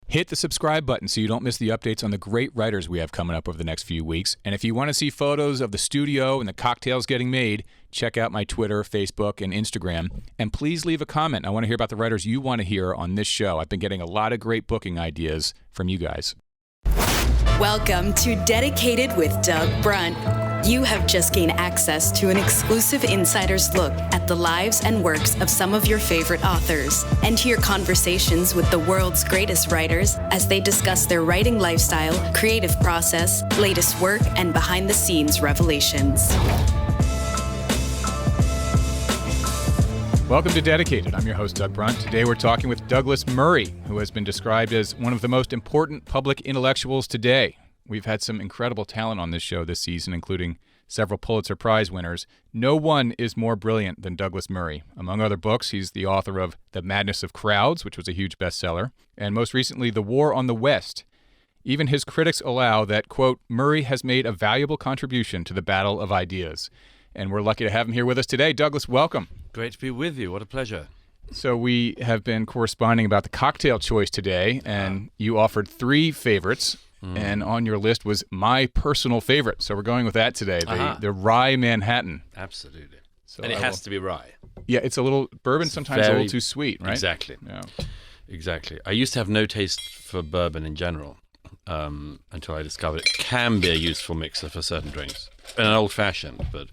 Hit the subscribe button so you don't miss the updates on the great writers we have coming up over the next few weeks. And if you want to see photos of the studio and the cocktails getting made, check out my Twitter, Facebook, and Instagram. And please leave a comment. I want to hear about the writers you want to hear on this show. I've been getting a lot of great booking ideas from you guys. Welcome to Dedicated with Doug Brunt. You have just gained access to an exclusive insider's look at the lives and works of some of your favorite authors, and hear conversations with the world's greatest writers as they discuss their writing lifestyle, creative process, latest work, and behind-the-scenes revelations. Welcome to Dedicated. I'm your host, Doug Brunt. Today we're talking with Douglas Murray, who has been described as one of the most important public intellectuals today. We've had some incredible talent on this show this season, including several Pulitzer Prize winners. No one is more brilliant than Douglas Murray. Among other books, he's the author of The Madness of Crowds, which was a huge bestseller, and most recently, The War on the West. Even his critics allow that, quote, Murray has made a valuable contribution to the battle of ideas. And we're lucky to have him here with us today. Douglas, welcome. Great to be with you. What a pleasure. So we have been corresponding about the cocktail choice today, and you offered three favorites. And on your list was my personal favorite. So we're going with that today, the Rye Manhattan. Absolutely. So and it has to be rye. Yeah, it's a little, bourbon sometimes a little too sweet, right? Exactly. Yeah. Exactly. I used to have no taste for bourbon in general until I discovered it can be a useful mixer for certain drinks. And an old-fashioned, but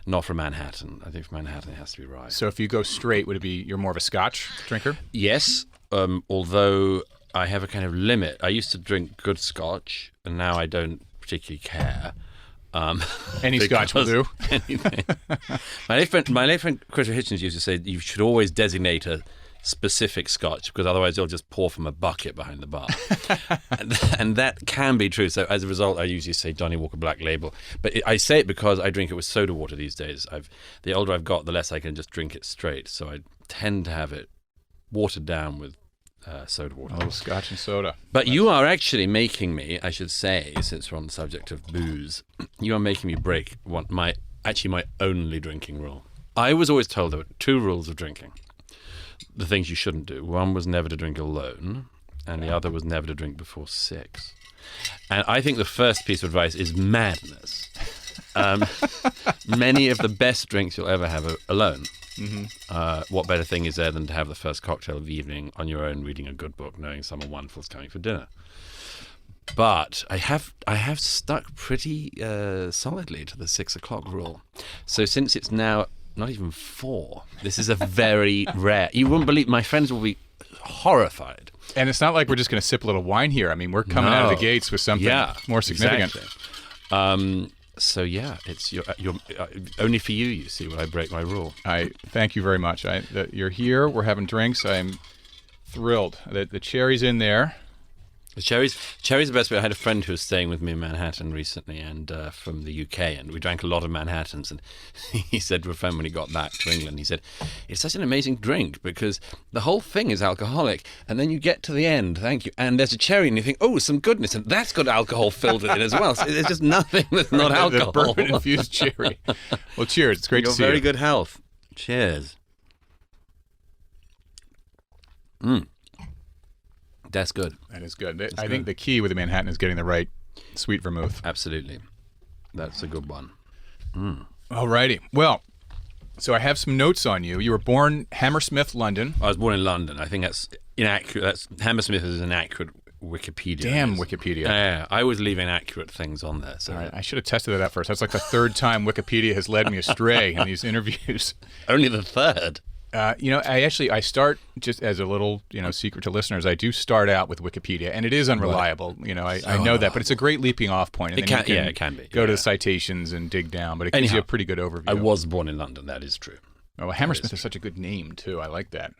not for Manhattan. I think for Manhattan it has to be rye. So if you go straight, would it be you're more of a Scotch drinker? Yes, although I have a kind of limit. I used to drink good Scotch, and now I don't particularly care. Any Scotch will do. Anything. My late friend Christopher Hitchens used to say you should always designate a specific Scotch, because otherwise you'll just pour from a bucket behind the bar. and that can be true. So as a result, I usually say Johnny Walker Black Label. But I say it because I drink it with soda water these days. The older I've got, the less I can just drink it straight. So I tend to have it watered down with soda water. A little Scotch and soda. But you are actually making me, I should say, since we're on the subject of booze, you are making me break my only drinking rule. I was always told there were two rules of drinking. The things you shouldn't do. One was never to drink alone, and the other was never to drink before 6. And I think the first piece of advice is madness. Many of the best drinks you'll ever have are alone. Mm-hmm. What better thing is there than to have the first cocktail of the evening on your own, reading a good book, knowing someone wonderful is coming for dinner? But I have stuck pretty solidly to the 6 o'clock rule. So since it's now not even 4, this is a very rare. You wouldn't believe. My friends will be horrified. And it's not like we're just going to sip a little wine here. I mean, we're coming out of the gates with something more significant. Exactly. So yeah, it's your only for you. You see, when I break my rule. I thank you very much. You're here. We're having drinks. I'm thrilled. The cherry's in there. The cherry's the best bit. I had a friend who was staying with me in Manhattan recently, and from the UK, and we drank a lot of Manhattans. And he said to a friend when he got back to England, he said, "It's such an amazing drink because the whole thing is alcoholic, and then you get to the end, thank you, and there's a cherry, and you think, oh, some goodness, and that's got alcohol filled in it as well. So there's just nothing that's not alcohol." The bourbon infused cherry. Well, cheers. It's great to see you. Very good health. Cheers. That's good. That is good. I think the key with the Manhattan is getting the right sweet vermouth. Absolutely. That's a good one. All righty. Well, so I have some notes on you. You were born Hammersmith, London. I was born in London. I think that's inaccurate. Hammersmith is an inaccurate Wikipedia. Damn Wikipedia. Yeah, I always leave inaccurate things on there. So. All right, I should have tested that first. That's like the third time Wikipedia has led me astray in these interviews. Only the third. I start just as a little, secret to listeners. I do start out with Wikipedia, and it is unreliable. Right. I know that, but it's a great leaping off point. And it can be. Go to the citations and dig down, but it gives you a pretty good overview. I was born in London. That is true. Oh, Hammersmith is such a good name too. I like that.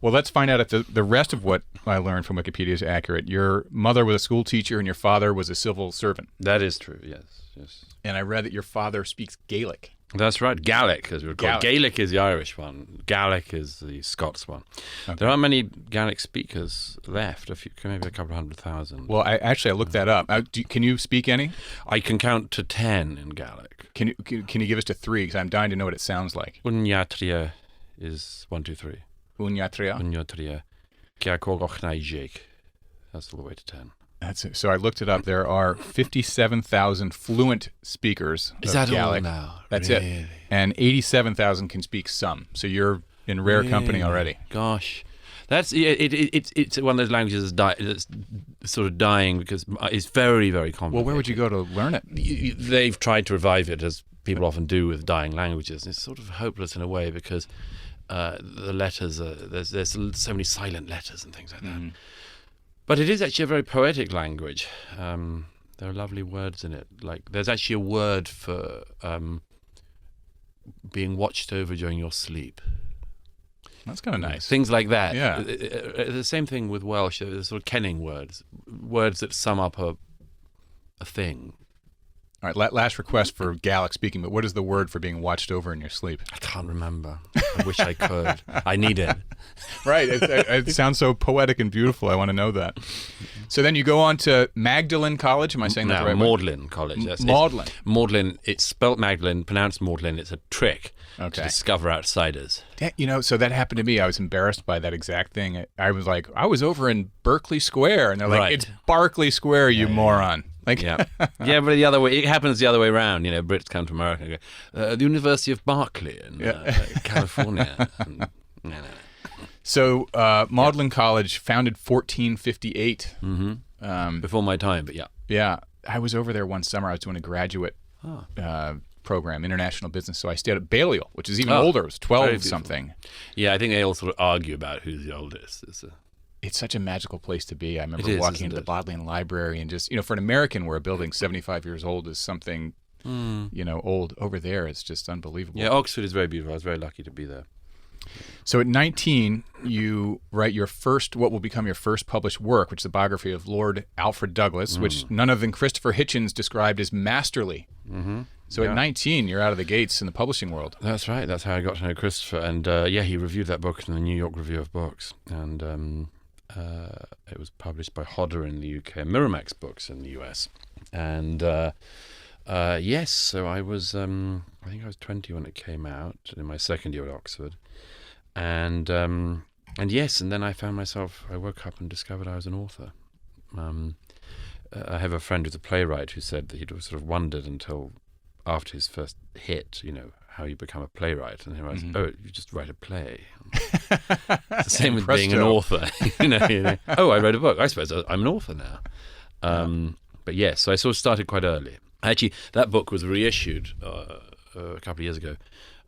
Well, let's find out if the rest of what I learned from Wikipedia is accurate. Your mother was a school teacher, and your father was a civil servant. That is true. Yes. And I read that your father speaks Gaelic. That's right. Gaelic, as we would call it. Gaelic is the Irish one. Gaelic is the Scots one. Okay. There aren't many Gaelic speakers left. Maybe a couple of 100,000. Well, I looked that up. Can you speak any? I can count to 10 in Gaelic. Can you give us to 3? Because I'm dying to know what it sounds like. Unyatria is 1, 2, 3. Unyatria. Kia kogoch naijek. That's all the way to 10. That's it. So I looked it up. There are 57,000 fluent speakers Is of that Gaelic. all now? That's Really? it. And 87,000 can speak some. So you're in rare company already. Gosh. It's one of those languages that's sort of dying because it's very, very complicated. Well, where would you go to learn it? They've tried to revive it, as people often do with dying languages. And it's sort of hopeless in a way because the letters, there's so many silent letters and things like that. But it is actually a very poetic language. There are lovely words in it. Like there's actually a word for being watched over during your sleep. That's kind of nice. Things like that. Yeah. The same thing with Welsh. There's sort of kenning words that sum up a thing. All right, last request for Gaelic speaking, but what is the word for being watched over in your sleep? I can't remember. I wish I could. I need it. Right. It sounds so poetic and beautiful. I want to know that. So then you go on to Magdalen College. Am I saying that the right way? Magdalen College. Magdalen. Magdalen. It's spelt Magdalen, pronounced Magdalen. It's a trick to discover outsiders. So that happened to me. I was embarrassed by that exact thing. I was like, I was over in Berkeley Square, and they're like, It's Barclay Square, you moron. Like, yeah, but the other way, it happens the other way around. You know, Brits come to America and go, the University of Berkeley in California. So, Magdalen College, founded 1458. Before my time, but yeah. Yeah, I was over there one summer. I was doing a graduate program, international business. So I stayed at Balliol, which is even older. It was 12 something. Yeah, I think they all sort of argue about who's the oldest. It's such a magical place to be. I remember walking into the Bodleian Library and just, for an American where a building 75 years old is something, old. Over there, it's just unbelievable. Yeah, Oxford is very beautiful. I was very lucky to be there. So at 19, you write what will become your first published work, which is a biography of Lord Alfred Douglas, which none other than Christopher Hitchens described as masterly. So at 19, you're out of the gates in the publishing world. That's right. That's how I got to know Christopher. And he reviewed that book in the New York Review of Books. And it was published by Hodder in the UK, and Miramax Books in the US. And yes, so I was, I think I was 20 when it came out, in my second year at Oxford. And yes, and then I found myself, I woke up and discovered I was an author. I have a friend who's a playwright who said that he'd sort of wondered until after his first hit, how you become a playwright, and he was, you just write a play. It's the same with being an author. Oh, I wrote a book. I suppose I'm an author now. But yes, so I sort of started quite early. Actually, that book was reissued a couple of years ago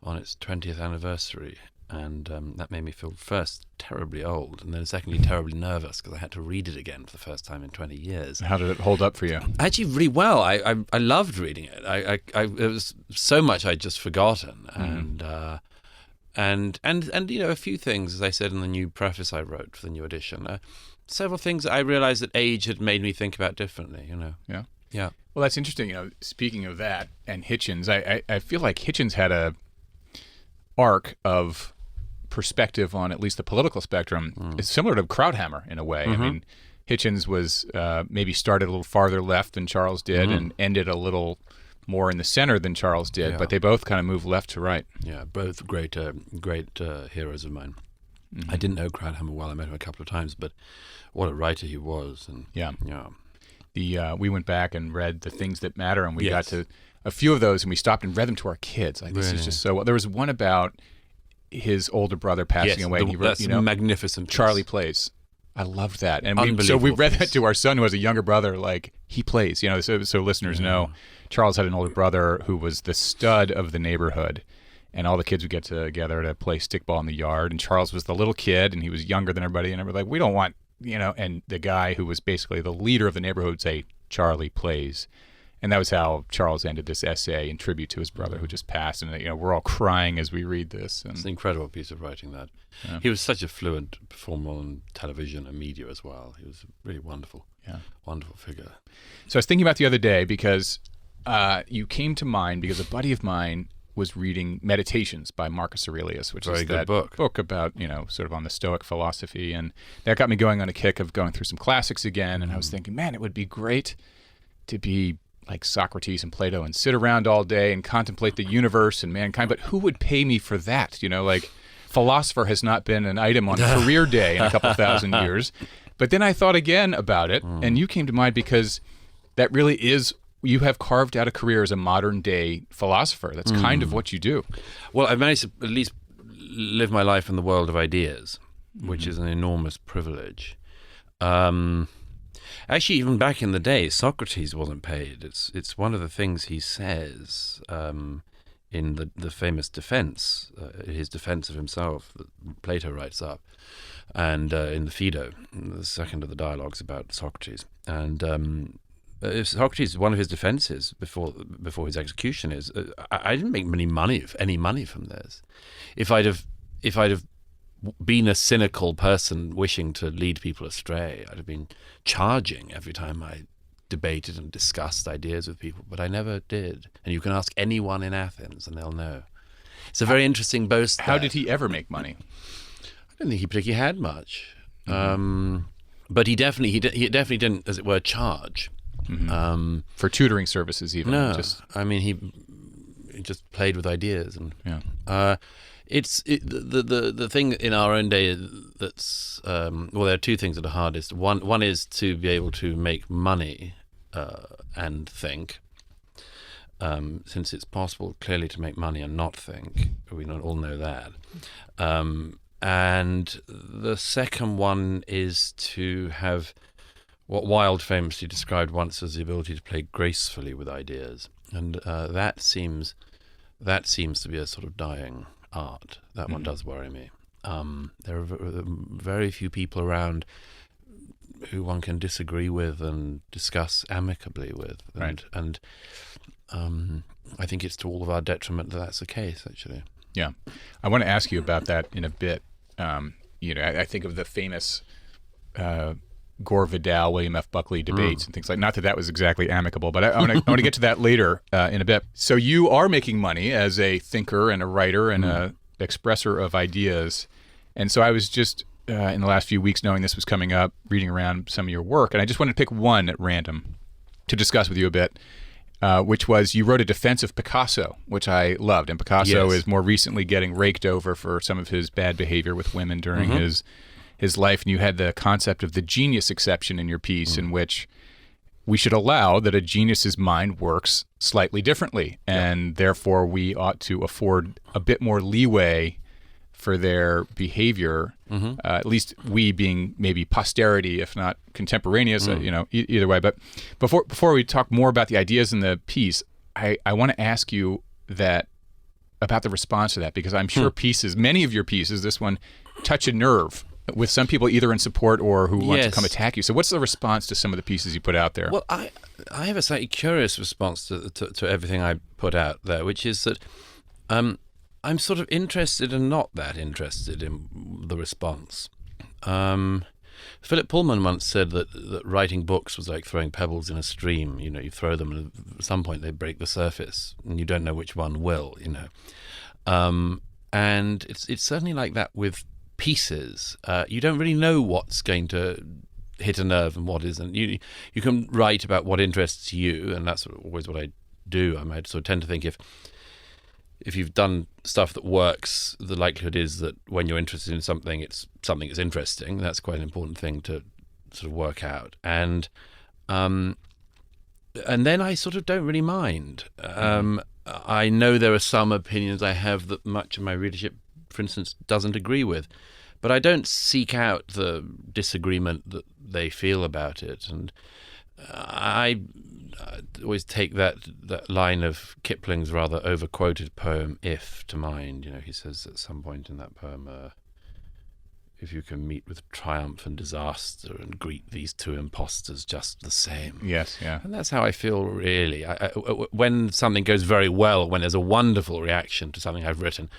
on its 20th anniversary, and that made me feel first terribly old, and then secondly terribly nervous because I had to read it again for the first time in 20 years. How did it hold up for you? Actually, really well. I loved reading it. It was so much I'd just forgotten, and a few things, as I said in the new preface I wrote for the new edition. Several things I realized that age had made me think about differently. Yeah. Well, that's interesting. Speaking of that and Hitchens, I feel like Hitchens had a arc of perspective on at least the political spectrum. It's similar to Krauthammer in a way. I mean, Hitchens was maybe started a little farther left than Charles did and ended a little more in the center than Charles did, but they both kind of moved left to right. Yeah, both great heroes of mine. I didn't know Krauthammer well. I met him a couple of times, but what a writer he was. And we went back and read The Things That Matter, and we got to a few of those, and we stopped and read them to our kids. Like, this is just so well. There was one about his older brother passing away. And he wrote, that's magnificent piece. Charlie Plays. I loved that. And we read that to our son who has a younger brother, like, he plays, so listeners know. Charles had an older brother who was the stud of the neighborhood, and all the kids would get together to play stickball in the yard, and Charles was the little kid, and he was younger than everybody, and everybody like, we don't want, and the guy who was basically the leader of the neighborhood would say, Charlie Plays. And that was how Charles ended this essay in tribute to his brother who just passed. And, we're all crying as we read this. And, it's an incredible piece of writing, that. Yeah. He was such a fluent performer on television and media as well. He was really wonderful. Yeah. Wonderful figure. So I was thinking about the other day because you came to mind because a buddy of mine was reading Meditations by Marcus Aurelius, which is that book about, sort of on the Stoic philosophy. And that got me going on a kick of going through some classics again. And I was thinking, man, it would be great to be like Socrates and Plato and sit around all day and contemplate the universe and mankind. But who would pay me for that? Like, philosopher has not been an item on career day in a couple thousand years. But then I thought again about it, and you came to mind because that really is, you have carved out a career as a modern day philosopher. That's kind of what you do. Well, I've managed to at least live my life in the world of ideas, which is an enormous privilege. Actually, even back in the day, Socrates wasn't paid. It's one of the things he says in the famous defense, his defense of himself, that Plato writes up, and in the Phaedo, the second of the dialogues about Socrates. And Socrates, one of his defenses before his execution is, I didn't make any money from this. If I'd have been a cynical person wishing to lead people astray, I'd have been charging every time I debated and discussed ideas with people, but I never did. And you can ask anyone in Athens and they'll know. It's a very interesting boast. How did he ever make money? I don't think he particularly had much. But he definitely didn't, as it were, charge. For tutoring services even? No, I mean, he just played with ideas. And the thing in our own day that's well, there are two things that are hardest. One is to be able to make money and think, since it's possible clearly to make money and not think. We all know that. And the second one is to have what Wilde famously described once as the ability to play gracefully with ideas, and that seems to be a sort of dying art. That one does worry me. There are very few people around who one can disagree with and discuss amicably with, and I think it's to all of our detriment that that's the case, actually. Yeah, I want to ask you about that in a bit. I think of the famous Gore Vidal, William F. Buckley debates and things like. Not that that was exactly amicable, but I want to get to that later in a bit. So you are making money as a thinker and a writer and a expresser of ideas, and so I was just in the last few weeks, knowing this was coming up, reading around some of your work, and I just wanted to pick one at random to discuss with you a bit. Which was, you wrote a defense of Picasso, which I loved. And Picasso is more recently getting raked over for some of his bad behavior with women during his life. And you had the concept of the genius exception in your piece, in which we should allow that a genius's mind works slightly differently. And therefore, we ought to afford a bit more leeway for their behavior, at least we being maybe posterity, if not contemporaneous, either way. But before we talk more about the ideas in the piece, I want to ask you about the response to that, because I'm sure many of your pieces, this one, touch a nerve with some people either in support or who want to come attack you. So what's the response to some of the pieces you put out there? Well, I have a slightly curious response to everything I put out there, which is that I'm sort of interested and not that interested in the response. Philip Pullman once said that writing books was like throwing pebbles in a stream. You throw them and at some point they break the surface and you don't know which one will, and it's certainly like that with pieces. You don't really know what's going to hit a nerve and what isn't. You can write about what interests you, and that's always what I do. I sort of tend to think if you've done stuff that works, the likelihood is that when you're interested in something, it's something that's interesting. That's quite an important thing to sort of work out. And then I sort of don't really mind. I know there are some opinions I have that much of my readership, for instance, doesn't agree with. But I don't seek out the disagreement that they feel about it. And I always take that line of Kipling's rather overquoted poem "If" to mind. He says at some point in that poem, if you can meet with triumph and disaster and greet these two impostors just the same. Yes, yeah. And that's how I feel, really. When something goes very well, when there's a wonderful reaction to something I've written,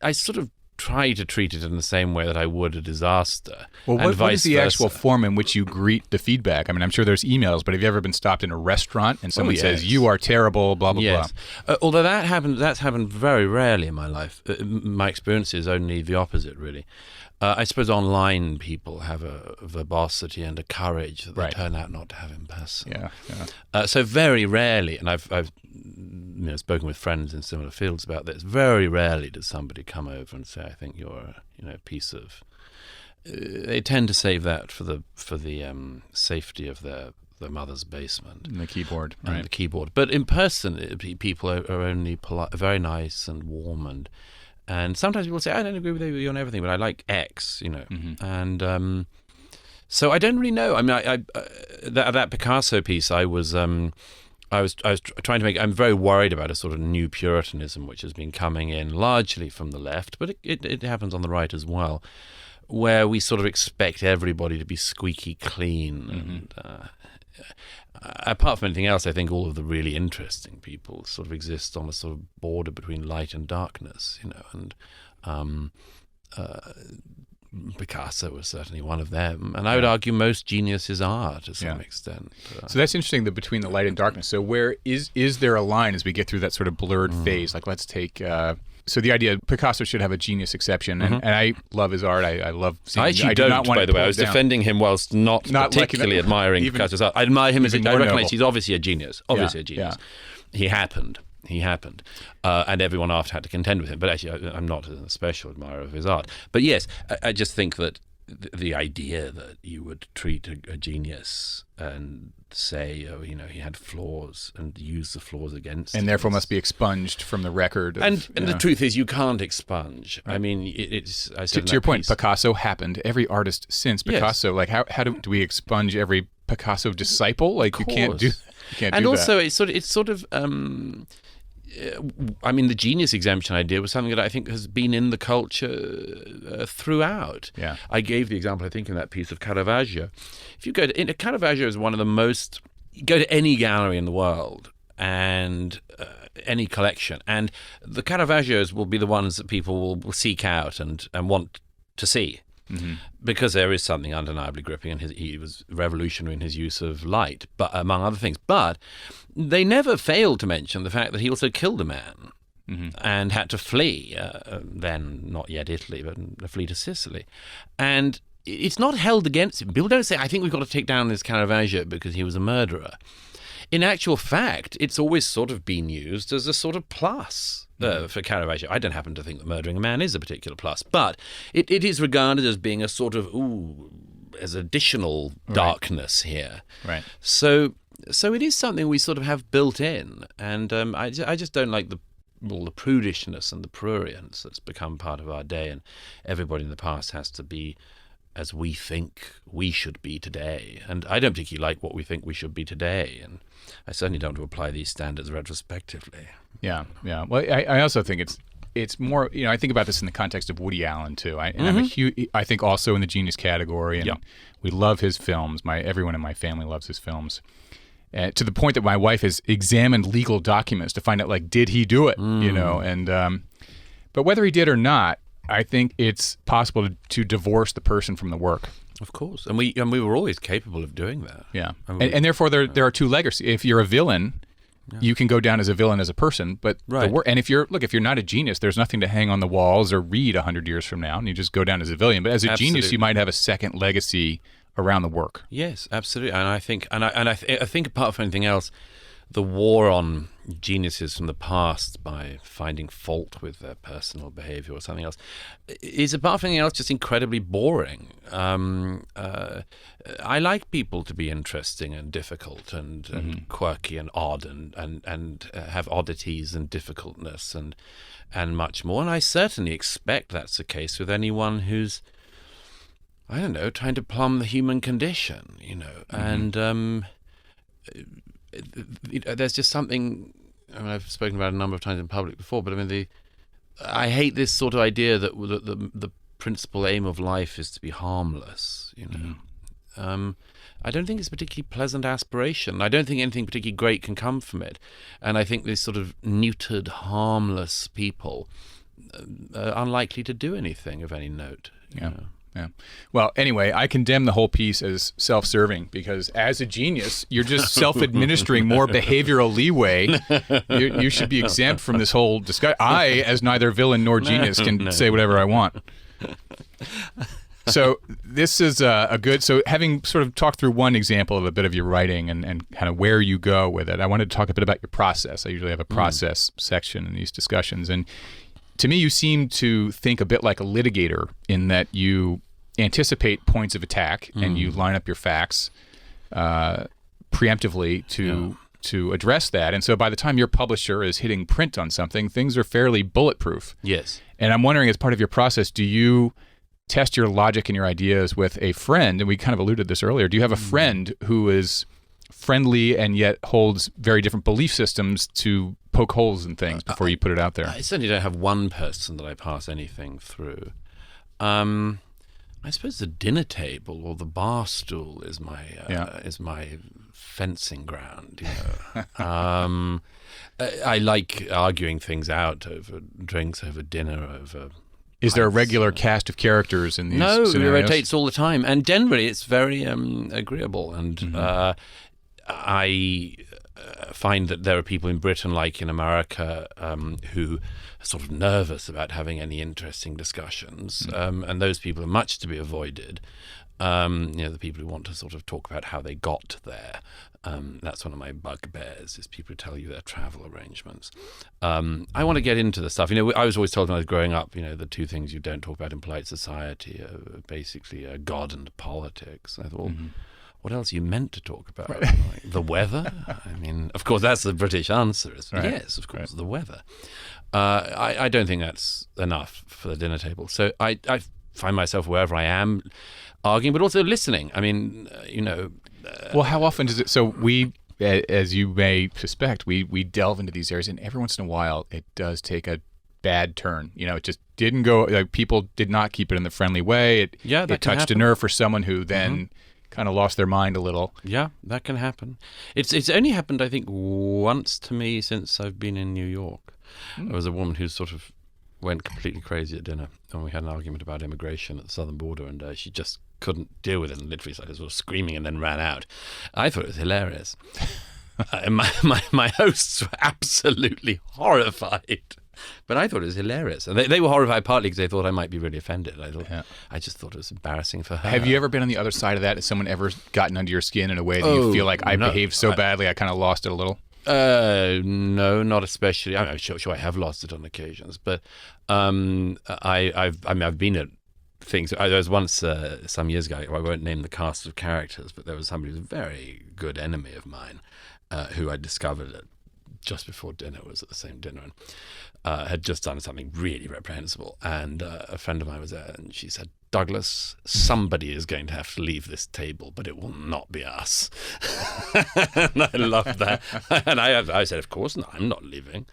I sort of try to treat it in the same way that I would a disaster. Well, what is the actual form in which you greet the feedback? I mean, I'm sure there's emails, but have you ever been stopped in a restaurant and someone says, "You are terrible," blah, blah, blah? Although that's happened very rarely in my life. My experience is only the opposite, really. I suppose online people have a verbosity and a courage that they turn out not to have in person. Yeah. So very rarely, and I've spoken with friends in similar fields about this. Very rarely does somebody come over and say, "I think you're a piece of they tend to save that for the safety of their mother's basement. And the keyboard, right? And the keyboard. But in person, people are only polite, very nice and warm, and sometimes people say, I don't agree with you on everything, but I like X, Mm-hmm. And so I don't really know. I mean, that Picasso piece, I was trying to make. I'm very worried about a sort of new Puritanism which has been coming in largely from the left, but it happens on the right as well, where we sort of expect everybody to be squeaky clean. Mm-hmm. And apart from anything else, I think all of the really interesting people sort of exist on a sort of border between light and darkness, and Picasso was certainly one of them, and I would argue most geniuses are to some extent. So that's interesting, between the light and darkness. So where is there a line as we get through that sort of blurred phase? Like, let's take. So the idea Picasso should have a genius exception, and I love his art. I love seeing. I actually don't, by the way. I was defending him whilst not particularly admiring Picasso's art. I admire him as I recognize he's obviously a genius. Obviously a genius. Yeah. He happened. And everyone after had to contend with him. But actually, I'm not a special admirer of his art. But yes, I just think that the idea that you would treat a genius and say, he had flaws and use the flaws against him. And therefore must be expunged from the record. And the truth is, you can't expunge. Right. I mean, it's... I said to your point, Picasso happened. Every artist since Picasso, like how do we expunge every Picasso disciple? Like, you can't do that. And also, it's sort of I mean, the genius exemption idea was something that I think has been in the culture throughout. Yeah. I gave the example, I think, in that piece of Caravaggio. If you go to Caravaggio is one of the most. You go to any gallery in the world and any collection, and the Caravaggios will be the ones that people will seek out and want to see. Mm-hmm. Because there is something undeniably gripping, and he was revolutionary in his use of light, but among other things. But they never failed to mention the fact that he also killed a man and had to flee, then not yet Italy, but flee to Sicily. And it's not held against him. People don't say, I think we've got to take down this Caravaggio because he was a murderer. In actual fact, it's always sort of been used as a sort of plus for Caravaggio. I don't happen to think that murdering a man is a particular plus, but it is regarded as being a sort of, as additional darkness here. Right. So it is something we sort of have built in, and I just don't like all the prudishness and the prurience that's become part of our day, and everybody in the past has to be as we think we should be today. And I don't particularly like what we think we should be today, and I certainly don't want to apply these standards retrospectively. Yeah. Well, I also think it's more, I think about this in the context of Woody Allen too. I'm a huge, I think also in the genius category, and we love his films. Everyone in my family loves his films. To the point that my wife has examined legal documents to find out, like, did he do it? And but whether he did or not, I think it's possible to divorce the person from the work. Of course, and we were always capable of doing that. Yeah, and therefore there are two legacies. If you're a villain, you can go down as a villain as a person, but the work. And if you're not a genius, there's nothing to hang on the walls or read 100 years from now, and you just go down as a villain. But as a genius, you might have a second legacy around the work. Yes, absolutely. And I think, I think apart from anything else, the war on geniuses from the past by finding fault with their personal behavior or something else is, apart from anything else, just incredibly boring. I like people to be interesting and difficult and quirky and odd and have oddities and difficultness and much more. And I certainly expect that's the case with anyone who's, I don't know, trying to plumb the human condition, and there's just something. I mean, I've spoken about it a number of times in public before, but I mean, I hate this sort of idea that the principal aim of life is to be harmless. I don't think it's a particularly pleasant aspiration. I don't think anything particularly great can come from it, and I think these sort of neutered, harmless people are unlikely to do anything of any note. Yeah. Well, anyway, I condemn the whole piece as self-serving because as a genius, you're just self-administering more behavioral leeway. You should be exempt from this whole discussion. I, as neither villain nor genius, can say whatever I want. So this is a good, so having sort of talked through one example of a bit of your writing and kind of where you go with it, I wanted to talk a bit about your process. I usually have a process section in these discussions. And to me, you seem to think a bit like a litigator in that you anticipate points of attack and you line up your facts preemptively to address that. And so by the time your publisher is hitting print on something, things are fairly bulletproof. Yes. And I'm wondering, as part of your process, do you test your logic and your ideas with a friend? And we kind of alluded to this earlier. Do you have a friend who is friendly and yet holds very different belief systems to poke holes in things before you put it out there? I certainly don't have one person that I pass anything through. I suppose the dinner table or the bar stool is my fencing ground. You know, I like arguing things out over drinks, over dinner, over. Is there a regular cast of characters in these scenarios? No, it rotates all the time, and generally it's very agreeable. And I find that there are people in Britain, like in America, who are sort of nervous about having any interesting discussions, and those people are much to be avoided. The people who want to sort of talk about how they got there. That's one of my bugbears, is people who tell you their travel arrangements. I want to get into the stuff. I was always told when I was growing up, the two things you don't talk about in polite society are basically God and politics. I thought, well, what else are you meant to talk about? Right. Like the weather? I mean, of course, that's the British answer. Right. Yes, of course, the weather. I don't think that's enough for the dinner table. So I find myself wherever I am arguing, but also listening. I mean, well, how often does it? So we, as you may suspect, we delve into these areas, and every once in a while, it does take a bad turn. It just didn't go. People did not keep it in the friendly way. It touched a nerve for someone who then kind of lost their mind a little. Yeah, that can happen. It's only happened, I think, once to me since I've been in New York. There was a woman who sort of went completely crazy at dinner, and we had an argument about immigration at the southern border, and she just couldn't deal with it and literally started sort of screaming and then ran out. I thought it was hilarious. And my hosts were absolutely horrified. But I thought it was hilarious. And they were horrified partly because they thought I might be really offended. I just thought it was embarrassing for her. Have you ever been on the other side of that? Has someone ever gotten under your skin in a way that you feel like I behaved so badly I kind of lost it a little? No, not especially. I'm sure I have lost it on occasions, but I've been at things. There was once some years ago. I won't name the cast of characters, but there was somebody who was a very good enemy of mine, who I discovered just before dinner, was at the same dinner, and had just done something really reprehensible. And a friend of mine was there, and she said, "Douglas, somebody is going to have to leave this table, but it will not be us." And I loved that. And I said, "Of course not. I'm not leaving."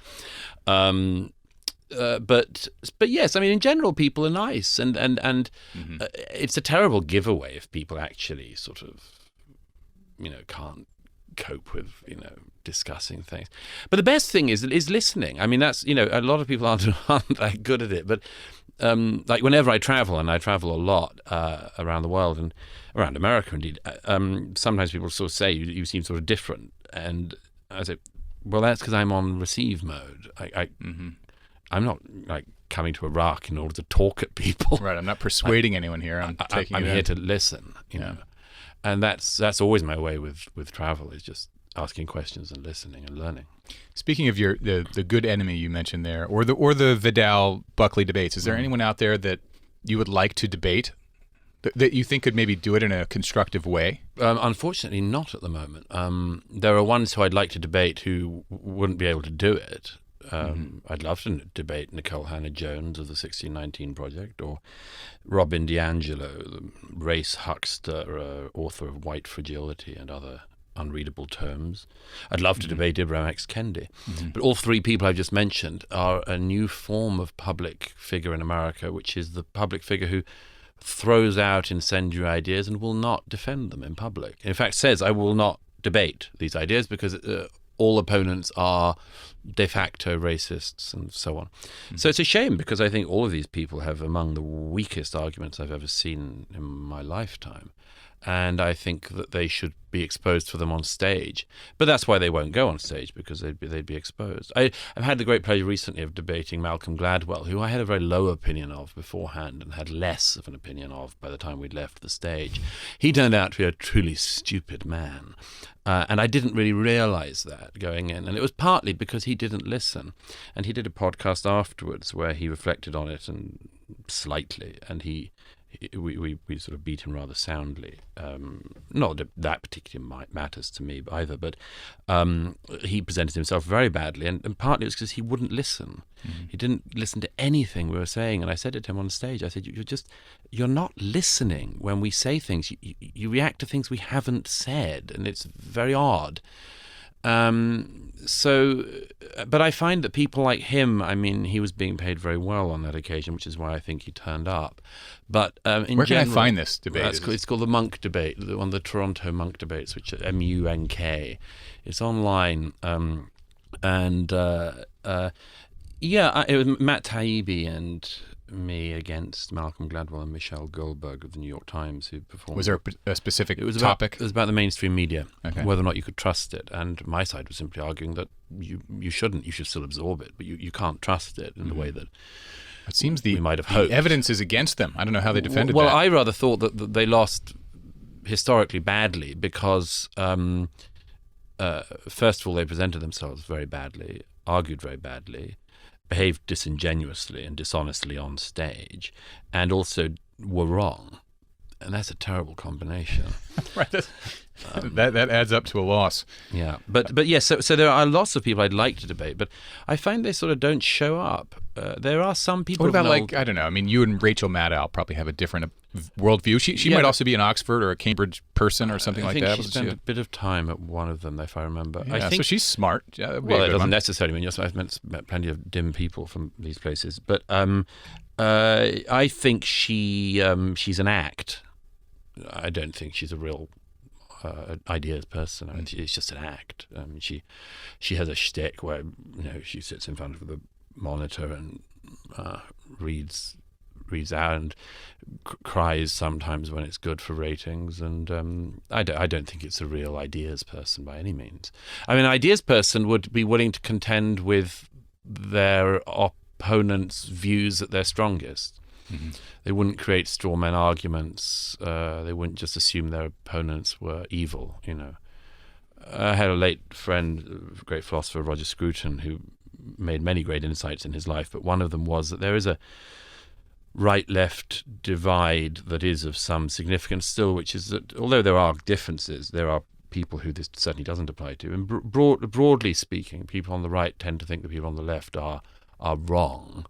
But yes, I mean, in general, people are nice, and it's a terrible giveaway if people actually sort of, can't cope with, discussing things. But the best thing is listening. I mean, that's, a lot of people aren't that good at it, but like whenever I travel, and I travel a lot around the world and around America indeed, sometimes people sort of say you seem sort of different, and I say, well, that's because I'm on receive mode. I'm not like coming to Iraq in order to talk at people. Right, I'm not persuading anyone here. I'm here to listen. You know, and that's always my way with travel, is just asking questions and listening and learning. Speaking of the good enemy you mentioned there, or the Vidal-Buckley debates, is there anyone out there that you would like to debate that you think could maybe do it in a constructive way? Unfortunately, not at the moment. There are ones who I'd like to debate who wouldn't be able to do it. I'd love to debate Nicole Hannah-Jones of the 1619 Project, or Robin DiAngelo, the race huckster, author of White Fragility and other unreadable terms. I'd love to debate Ibram X. Kendi. But all three people I've just mentioned are a new form of public figure in America, which is the public figure who throws out incendiary ideas and will not defend them in public. In fact, says, I will not debate these ideas because all opponents are de facto racists and so on. So it's a shame, because I think all of these people have among the weakest arguments I've ever seen in my lifetime. And I think that they should be exposed for them on stage. But that's why they won't go on stage, because they'd be exposed. I've had the great pleasure recently of debating Malcolm Gladwell, who I had a very low opinion of beforehand and had less of an opinion of by the time we'd left the stage. He turned out to be a truly stupid man. And I didn't really realize that going in. And it was partly because he didn't listen. And he did a podcast afterwards where he reflected on it and slightly. And he we sort of beat him rather soundly. Not that particularly matters to me either, but he presented himself very badly, and partly it was because he wouldn't listen. Mm-hmm. He didn't listen to anything we were saying, and I said it to him on stage. I said, you're not listening when we say things. You react to things we haven't said, and it's very odd. But I find that people like him, I mean, he was being paid very well on that occasion, which is why I think he turned up. But where can I find this debate? It's called the Monk Debate, one of the Toronto Monk Debates, which is MUNK. It's online, it was Matt Taibbi and me against Malcolm Gladwell and Michelle Goldberg of the New York Times, who performed. Was there a specific topic? It was about the mainstream media, okay. Whether or not you could trust it. And my side was simply arguing that you shouldn't. You should still absorb it, but you can't trust it in the way that it seems we might have hoped. The evidence is against them. I don't know how they defended that. Well, I rather thought that they lost historically badly because, first of all, they presented themselves very badly, argued very badly, behaved disingenuously and dishonestly on stage, and also were wrong. And that's a terrible combination. Right. That adds up to a loss. Yeah. But yes, so there are lots of people I'd like to debate, but I find they sort of don't show up. There are some people. What about I don't know. I mean, you and Rachel Maddow probably have a different worldview. She might also be an Oxford or a Cambridge person or something like that. I think she spent a bit of time at one of them, if I remember. Yeah, so she's smart. Yeah, well, it doesn't necessarily mean I've met plenty of dim people from these places, but I think she's an act. I don't think she's a real ideas person. I mean, it's just an act. She has a shtick where she sits in front of the monitor and reads out and cries sometimes when it's good for ratings. And I don't think it's a real ideas person by any means. I mean, an ideas person would be willing to contend with their opponent's views at their strongest. Mm-hmm. They wouldn't create straw man arguments. They wouldn't just assume their opponents were evil. I had a late friend, a great philosopher, Roger Scruton, who made many great insights in his life, but one of them was that there is a right-left divide that is of some significance still, which is that although there are differences, there are people who this certainly doesn't apply to. And broadly speaking, people on the right tend to think that people on the left are wrong.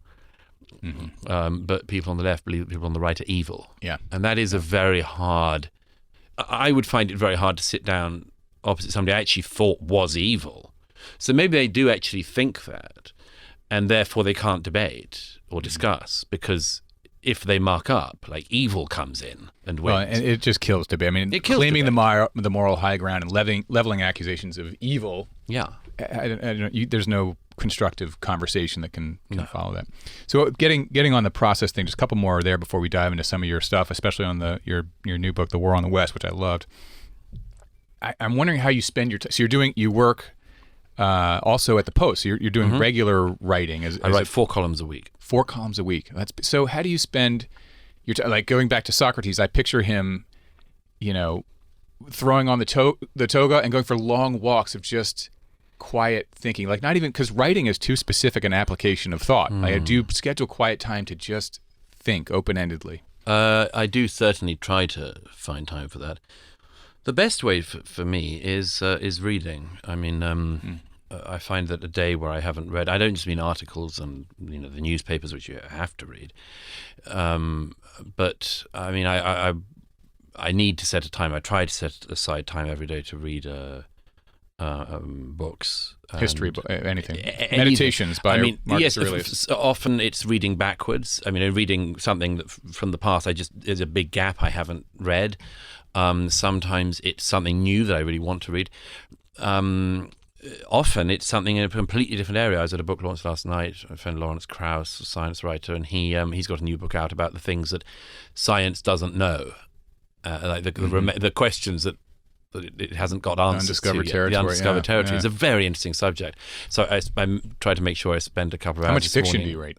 Mm-hmm. But people on the left believe that people on the right are evil. Yeah. And that is a very hard... I would find it very hard to sit down opposite somebody I actually thought was evil. So maybe they do actually think that, and therefore they can't debate or discuss, because if they mark up, evil comes in and wins. Well, and it just kills debate. I mean, claiming the moral high ground and leveling accusations of evil. Yeah. There's no constructive conversation that can follow that. So getting on the process thing, just a couple more there before we dive into some of your stuff, especially on your new book, The War on the West, which I loved. I'm wondering how you spend your time. So you work also at the Post. So you're doing regular writing. I write 4 columns a week. 4 columns a week. So how do you spend your time? Like going back to Socrates, I picture him, throwing on the toga and going for long walks of just quiet thinking. Like not even, because writing is too specific an application of thought. Like I do schedule quiet time to just think open-endedly. I do certainly try to find time for that. The best way for me is reading. I mean, I find that a day where I haven't read, I don't just mean articles and the newspapers, which you have to read, but I mean I need to set a time. I try to set aside time every day to read books, history, anything, meditations by Marcus Aurelius. Often it's reading backwards. I mean, reading something that from the past. There's a big gap I haven't read. Sometimes it's something new that I really want to read. Often it's something in a completely different area. I was at a book launch last night. My friend Lawrence Krauss, a science writer, and he's got a new book out about the things that science doesn't know, like the questions that it hasn't got answers to yet. The undiscovered territory. It's a very interesting subject. So I try to make sure I spend a couple of hours. How much fiction do you read?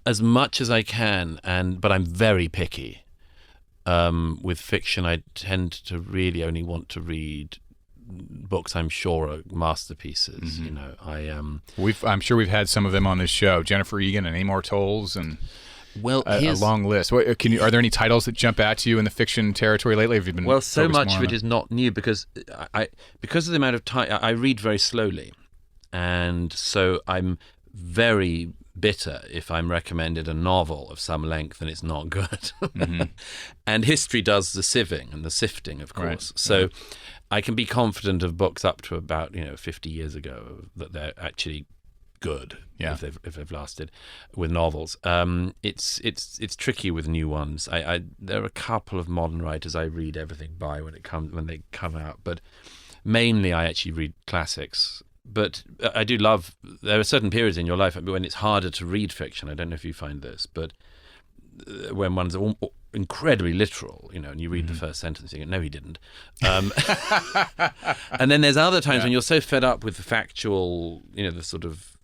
As much as I can, but I'm very picky. With fiction, I tend to really only want to read books I'm sure are masterpieces. I'm sure we've had some of them on this show. Jennifer Egan and Amor Towles and Well, a long list. Are there any titles that jump out to you in the fiction territory lately? Have you been so much of it is not new because of the amount of time I read very slowly, and so I'm very bitter if I'm recommended a novel of some length and it's not good. Mm-hmm. And history does the sieving and the sifting, of course. Right. So I can be confident of books up to about 50 years ago that they're actually good. Yeah. If they've lasted. With novels, it's tricky with new ones. There are a couple of modern writers I read everything by when they come out, but mainly I actually read classics. But I do love. There are certain periods in your life when it's harder to read fiction. I don't know if you find this, but when one's incredibly literal, and you read the first sentence, you go, "No, he didn't." And then there's other times when you're so fed up with the factual, the sort of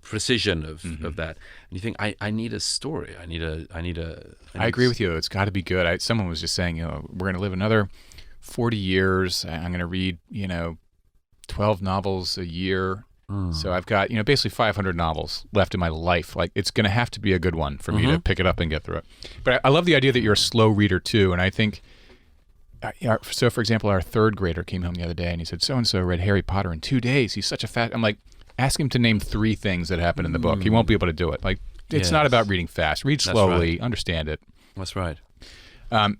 precision of that, and you think, I need a story. I agree with you. It's got to be good. Someone was just saying, we're going to live another 40 years. I'm going to read, 12 novels a year. So I've got, basically 500 novels left in my life. Like, it's going to have to be a good one for me to pick it up and get through it. But I love the idea that you're a slow reader too. And I think, so for example, our third grader came home the other day and he said, so-and-so read Harry Potter in 2 days. He's such a fast. I'm like, ask him to name 3 things that happen in the book. He won't be able to do it. Like, it's not about reading fast. Read slowly, understand it. That's right.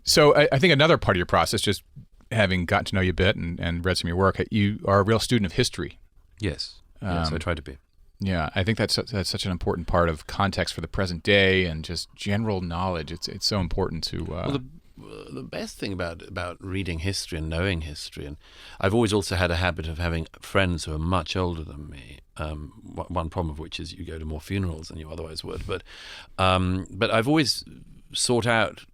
So I think another part of your process, just having gotten to know you a bit and read some of your work, you are a real student of history. Yes. Yes, I try to be. Yeah, I think that's such an important part of context for the present day and just general knowledge. It's so important to. Well, the best thing about reading history and knowing history, and I've always also had a habit of having friends who are much older than me. One problem of which is you go to more funerals than you otherwise would. But I've always sought out,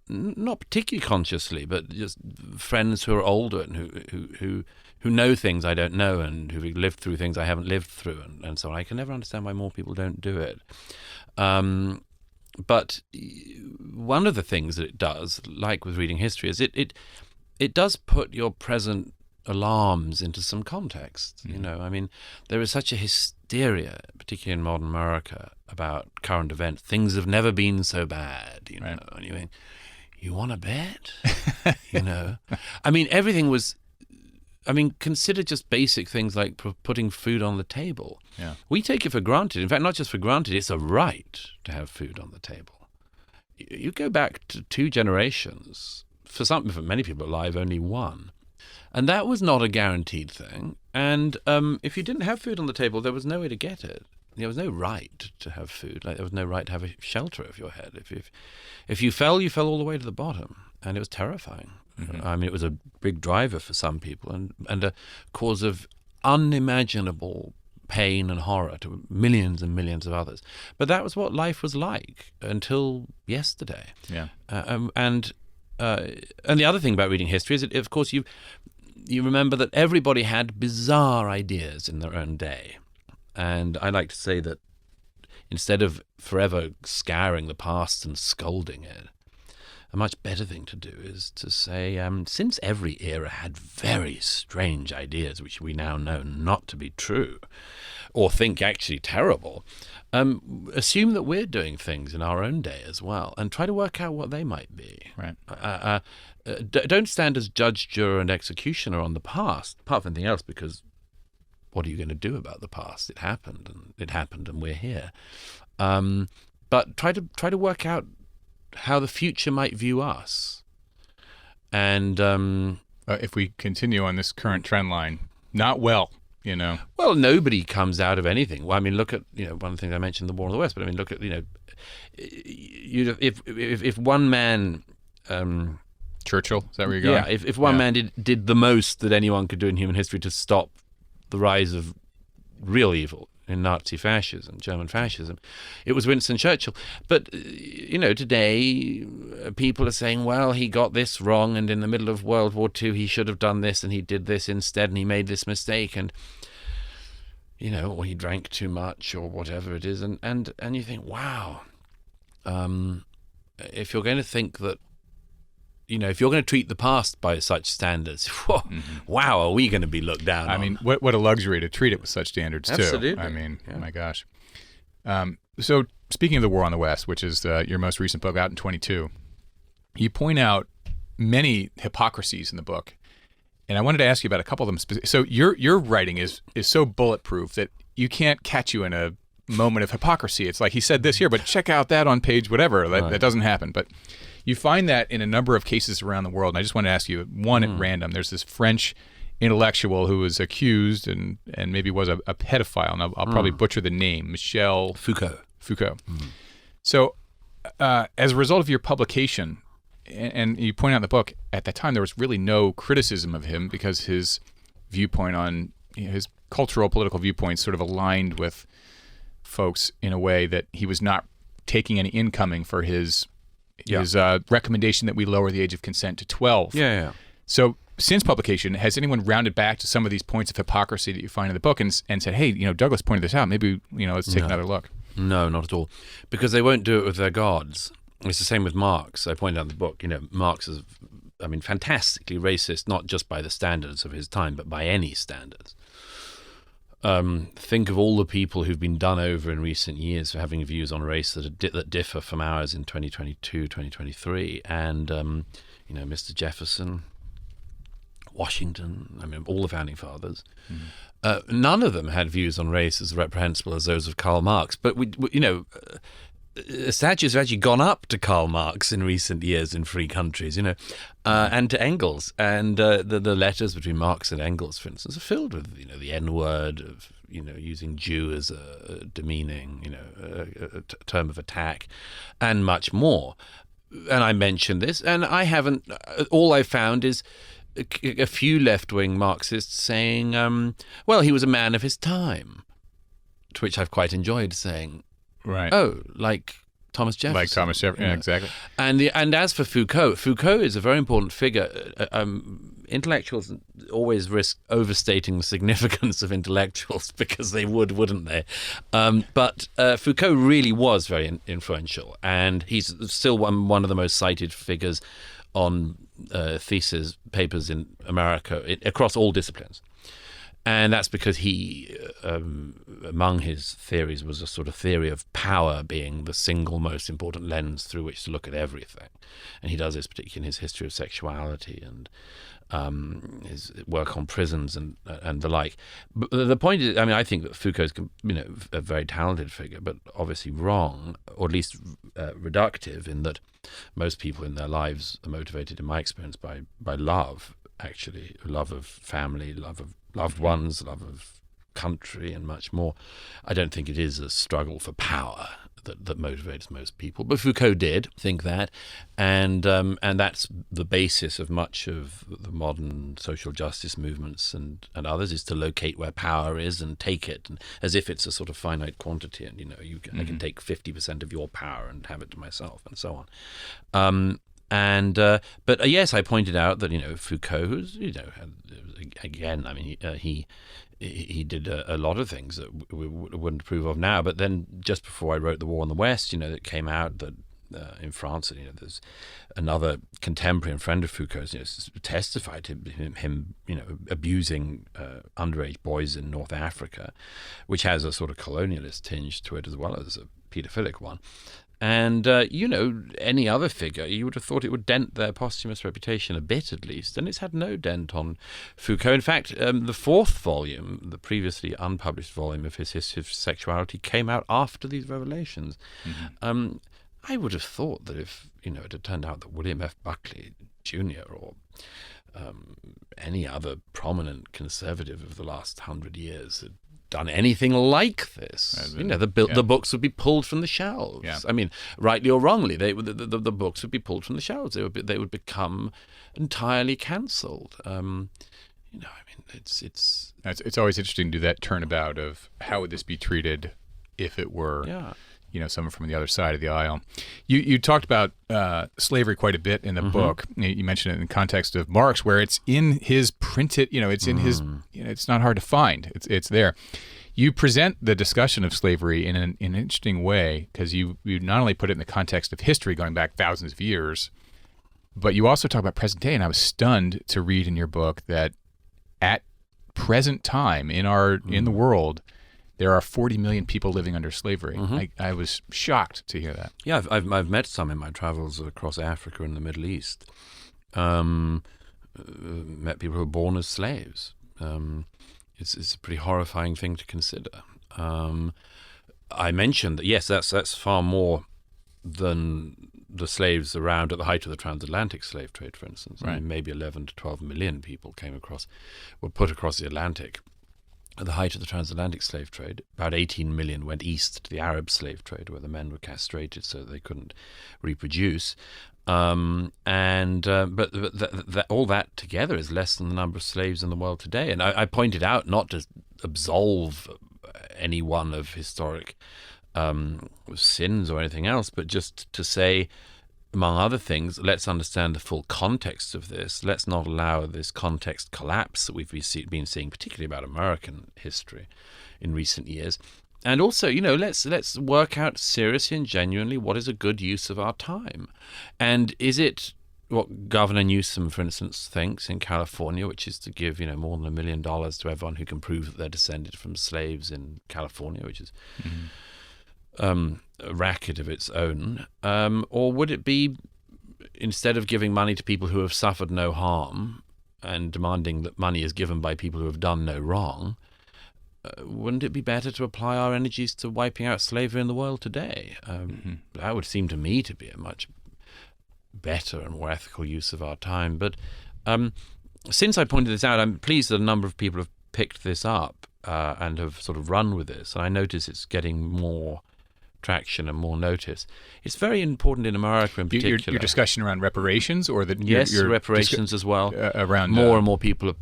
not particularly consciously, but just friends who are older and who know things I don't know and who've lived through things I haven't lived through, and so on. I can never understand why more people don't do it. But one of the things that it does, like with reading history, is it does put your present alarms into some context. I mean, there is such a hysteria, particularly in modern America, about current events. Things have never been so bad, know, and you mean, you want to bet? I mean, everything was. Consider just basic things like putting food on the table. Yeah. We take it for granted. In fact, not just for granted, it's a right to have food on the table. You go back to 2 generations, for many people alive, only 1. And that was not a guaranteed thing. And if you didn't have food on the table, there was no way to get it. There was no right to have food. Like, there was no right to have a shelter over your head. If you fell all the way to the bottom. And it was terrifying. Mm-hmm. I mean, it was a big driver for some people and a cause of unimaginable pain and horror to millions and millions of others. But that was what life was like until yesterday. Yeah. And the other thing about reading history is that, of course, you remember that everybody had bizarre ideas in their own day. And I like to say that instead of forever scouring the past and scolding it, a much better thing to do is to say, since every era had very strange ideas, which we now know not to be true, or think actually terrible, assume that we're doing things in our own day as well, and try to work out what they might be. Right. Don't stand as judge, juror, and executioner on the past, apart from anything else, because what are you going to do about the past? It happened, and we're here. But try to work out how the future might view us. And if we continue on this current trend line, not well, Well, nobody comes out of anything. Well, I mean, look at, one of the things I mentioned, the War in the West, but I mean, look at, if one man... Churchill, is that where you're going? Yeah, if one man did the most that anyone could do in human history to stop the rise of real evil in Nazi fascism, German fascism, it was Winston Churchill. But, today people are saying, well, he got this wrong, and in the middle of World War II he should have done this, and he did this instead, and he made this mistake, and, or he drank too much, or whatever it is. And you think, wow, if you're going to think that, if you're going to treat the past by such standards, wow, are we going to be looked down on? I mean, what a luxury to treat it with such standards, too. Absolutely. I mean, my gosh. So speaking of the War on the West, which is your most recent book out in 22, you point out many hypocrisies in the book. And I wanted to ask you about a couple of them. So your writing is so bulletproof that you can't catch you in a moment of hypocrisy. It's like he said this here, but check out that on page whatever. That doesn't happen. But you find that in a number of cases around the world. And I just want to ask you one at random. There's this French intellectual who was accused and maybe was a pedophile. And I'll probably butcher the name. Michel Foucault. So as a result of your publication, and you point out in the book, at that time there was really no criticism of him because his viewpoint on his cultural, political viewpoints sort of aligned with folks in a way that he was not taking any incoming for his recommendation that we lower the age of consent to 12. Yeah. So since publication, has anyone rounded back to some of these points of hypocrisy that you find in the book and said, hey, Douglas pointed this out, maybe, let's take another look? No, not at all. Because they won't do it with their gods. It's the same with Marx. I pointed out in the book, Marx is, fantastically racist, not just by the standards of his time, but by any standards. Think of all the people who've been done over in recent years for having views on race that differ from ours in 2022, 2023. And, Mr. Jefferson, Washington, all the founding fathers. None of them had views on race as reprehensible as those of Karl Marx. But, statues have actually gone up to Karl Marx in recent years in free countries, and to Engels. And the letters between Marx and Engels, for instance, are filled with, the N-word of, using Jew as a demeaning, a term of attack, and much more. And I mentioned this, and I haven't. All I've found is a few left-wing Marxists saying, he was a man of his time, to which I've quite enjoyed saying. Right. Oh, like Thomas Jefferson. Like Thomas Jefferson, yeah, exactly. And as for Foucault is a very important figure. Intellectuals always risk overstating the significance of intellectuals because they wouldn't they? But Foucault really was very influential, and he's still one of the most cited figures on thesis papers in America across all disciplines. And that's because he, among his theories, was a sort of theory of power being the single most important lens through which to look at everything. And he does this particularly in his history of sexuality and his work on prisons and the like. But the point is, I think that Foucault's, a very talented figure, but obviously wrong, or at least reductive, in that most people in their lives are motivated, in my experience, by love, actually, love of family, love of loved ones, love of country, and much more. I don't think it is a struggle for power that motivates most people, but Foucault did think that, and that's the basis of much of the modern social justice movements and others, is to locate where power is and take it, and as if it's a sort of finite quantity, and I can take 50% of your power and have it to myself, and so on. But yes, I pointed out that Foucault, who's again, he did a lot of things that we wouldn't approve of now. But then just before I wrote The War on the West, it came out that in France, there's another contemporary and friend of Foucault's, testified to him abusing underage boys in North Africa, which has a sort of colonialist tinge to it as well as a paedophilic one. And, any other figure, you would have thought it would dent their posthumous reputation a bit, at least. And it's had no dent on Foucault. In fact, the fourth volume, the previously unpublished volume of his History of Sexuality, came out after these revelations. Mm-hmm. I would have thought that if, it had turned out that William F. Buckley Jr. or any other prominent conservative of the last 100 years had done anything like this, the books would be pulled from the shelves. Yeah. Rightly or wrongly, the books would be pulled from the shelves. They would become entirely cancelled. It's always interesting to do that turnabout of how would this be treated if it were, someone from the other side of the aisle. You talked about slavery quite a bit in the book. You mentioned it in the context of Marx, where it's in his printed, it's in his, it's not hard to find. It's there. You present the discussion of slavery in an interesting way, because you not only put it in the context of history going back thousands of years, but you also talk about present day. And I was stunned to read in your book that at present time in the world, there are 40 million people living under slavery. I was shocked to hear that. Yeah, I've met some in my travels across Africa and the Middle East. Met people who were born as slaves. It's a pretty horrifying thing to consider. I mentioned that, yes, that's far more than the slaves around at the height of the transatlantic slave trade, for instance. Right. I mean, maybe 11 to 12 million people were put across the Atlantic at the height of the transatlantic slave trade. About 18 million went east to the Arab slave trade, where the men were castrated so they couldn't reproduce. But all that together is less than the number of slaves in the world today. And I pointed out, not to absolve anyone of historic sins or anything else, but just to say, among other things, let's understand the full context of this. Let's not allow this context collapse that we've been seeing, particularly about American history in recent years. And also, let's work out seriously and genuinely what is a good use of our time. And is it what Governor Newsom, for instance, thinks in California, which is to give, more than $1 million to everyone who can prove that they're descended from slaves in California, which is a racket of its own? Or would it be, instead of giving money to people who have suffered no harm and demanding that money is given by people who have done no wrong, wouldn't it be better to apply our energies to wiping out slavery in the world today? That would seem to me to be a much better and more ethical use of our time. But since I pointed this out, I'm pleased that a number of people have picked this up and have sort of run with this. And I notice it's getting more traction and more notice. It's very important in America in particular. Your discussion around reparations, or that yes, reparations as well. Around more and more people,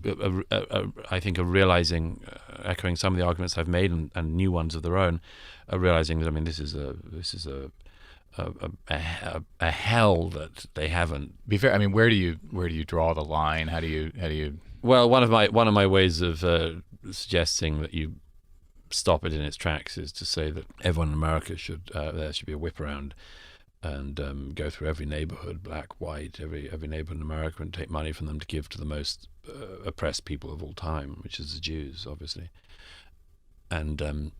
I think, are realizing, echoing some of the arguments I've made and new ones of their own, are realizing that, I mean, this is a hell that they haven't. Be fair. I mean, where do you draw the line? How do you? Well, one of my ways of suggesting that you stop it in its tracks is to say that everyone in America there should be a whip around and go through every neighborhood, black, white, every neighborhood in America, and take money from them to give to the most oppressed people of all time, which is the Jews, obviously. And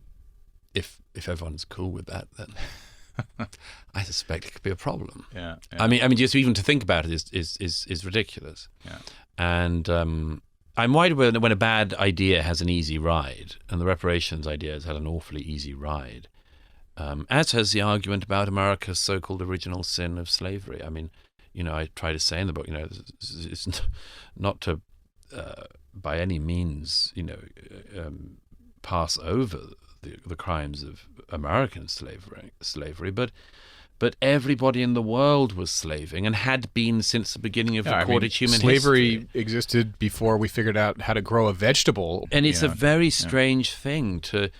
if everyone's cool with that, then I suspect it could be a problem. Yeah. I mean, just even to think about it is ridiculous. Yeah. And I'm worried when a bad idea has an easy ride, and the reparations idea has had an awfully easy ride, as has the argument about America's so-called original sin of slavery. I mean, I try to say in the book, it's not to by any means, pass over the crimes of American slavery, but everybody in the world was slaving and had been since the begining of recorded human slavery history. Existed before we figured out how to grow a vegetable. And it's a very strange thing to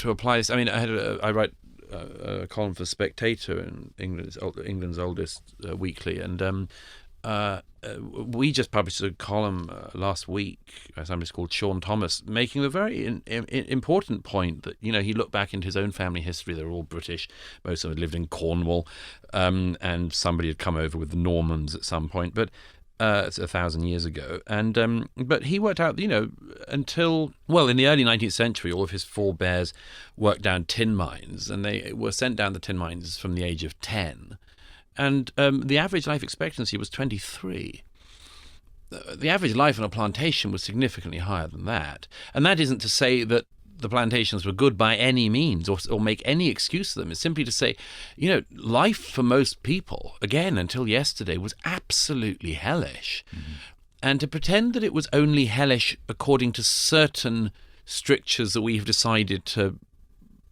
apply this. I mean, I write a column for Spectator in England's oldest weekly, and we just published a column last week by somebody called Sean Thomas, making the very important point that, he looked back into his own family history. They're all British. Most of them had lived in Cornwall, and somebody had come over with the Normans at some point, but it's 1,000 years ago. And but he worked out, until, well, in the early 19th century, all of his forebears worked down tin mines, and they were sent down the tin mines from the age of 10. And the average life expectancy was 23. The average life on a plantation was significantly higher than that. And that isn't to say that the plantations were good by any means or make any excuse for them. It's simply to say, life for most people, again, until yesterday, was absolutely hellish. Mm-hmm. And to pretend that it was only hellish according to certain strictures that we have decided to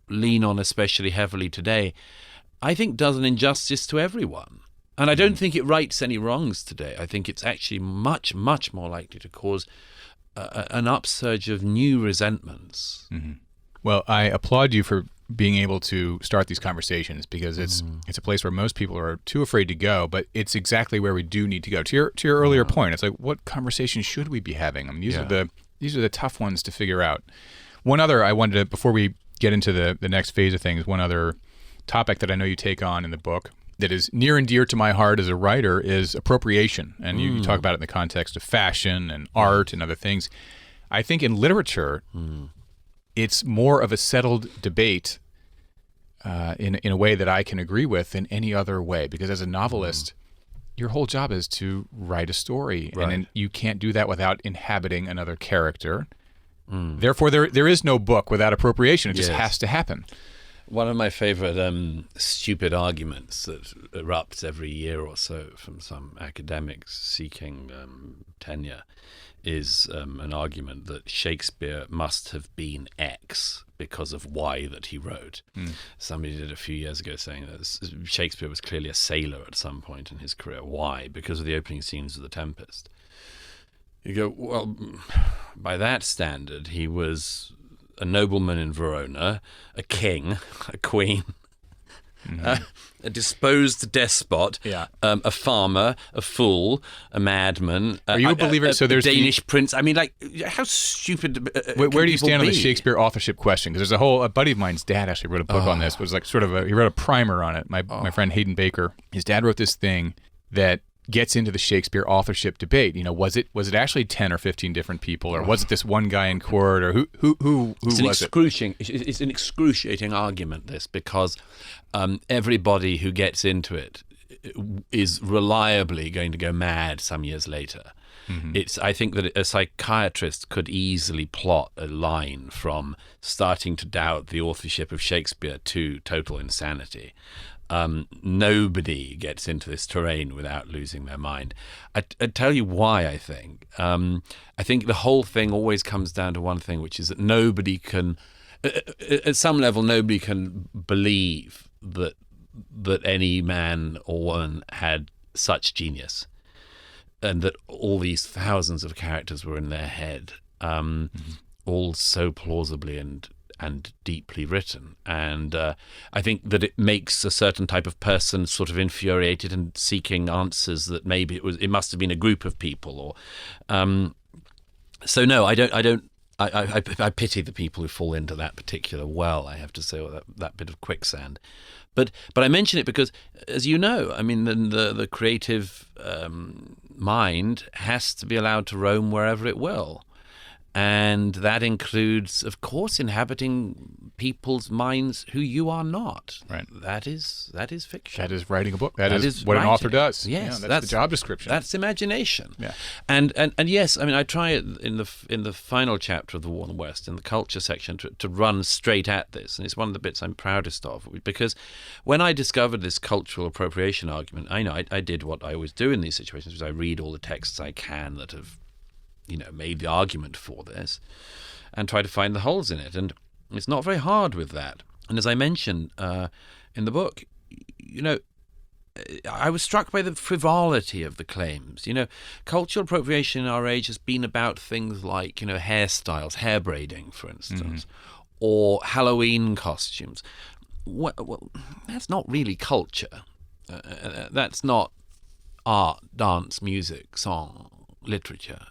lean on especially heavily today, I think does an injustice to everyone. And I don't think it rights any wrongs today. I think it's actually much, much more likely to cause an upsurge of new resentments. Mm-hmm. Well, I applaud you for being able to start these conversations, because it's a place where most people are too afraid to go, but it's exactly where we do need to go. To your earlier point, it's like, what conversation should we be having? I mean, these are the tough ones to figure out. One other I wanted to, before we get into the next phase of things, one other topic that I know you take on in the book that is near and dear to my heart as a writer is appropriation. And you talk about it in the context of fashion and art and other things. I think in literature, it's more of a settled debate in a way that I can agree with than any other way. Because as a novelist, your whole job is to write a story, and you can't do that without inhabiting another character. Therefore, there is no book without appropriation. It just has to happen. One of my favorite stupid arguments that erupts every year or so from some academics seeking tenure is an argument that Shakespeare must have been X because of Y that he wrote. Somebody did a few years ago saying that Shakespeare was clearly a sailor at some point in his career. Why? Because of the opening scenes of The Tempest. You go, well, by that standard, he was a nobleman in Verona, a king, a queen, a disposed despot, a farmer, a fool, a madman. Are you a believer? So there's Danish prince. I mean, like, how stupid. Where do you stand on the Shakespeare authorship question? Because there's a buddy of mine's dad actually wrote a book on this. It was like he wrote a primer on it. My friend Hayden Baker, his dad wrote this thing that gets into the Shakespeare authorship debate. You know, was it actually 10 or 15 different people, or was it this one guy in court, or who was it? It's an excruciating argument, this, because everybody who gets into it is reliably going to go mad some years later. I think that a psychiatrist could easily plot a line from starting to doubt the authorship of Shakespeare to total insanity. Nobody gets into this terrain without losing their mind. I tell you why, I think. I think the whole thing always comes down to one thing, which is that nobody can, at some level, nobody can believe that any man or woman had such genius, and that all these thousands of characters were in their head, all so plausibly and deeply written. And I think that it makes a certain type of person sort of infuriated and seeking answers that maybe it must have been a group of people, or so no, I pity the people who fall into that particular well, I have to say, or that bit of quicksand. But I mention it because, as you know, I mean, the creative mind has to be allowed to roam wherever it will. And that includes, of course, inhabiting people's minds who you are not. Right. That is fiction. That is writing a book. That is what an author does. Yes, that's the job description. That's imagination. Yeah. And yes, I mean, I try it in the final chapter of The War in the West, in the culture section, to run straight at this, and it's one of the bits I'm proudest of, because when I discovered this cultural appropriation argument, I did what I always do in these situations, which is I read all the texts I can that have made the argument for this, and try to find the holes in it. And it's not very hard with that. And as I mentioned in the book, I was struck by the frivolity of the claims. Cultural appropriation in our age has been about things like, hairstyles, hair braiding, for instance, or Halloween costumes. Well, that's not really culture. That's not art, dance, music, song, literature.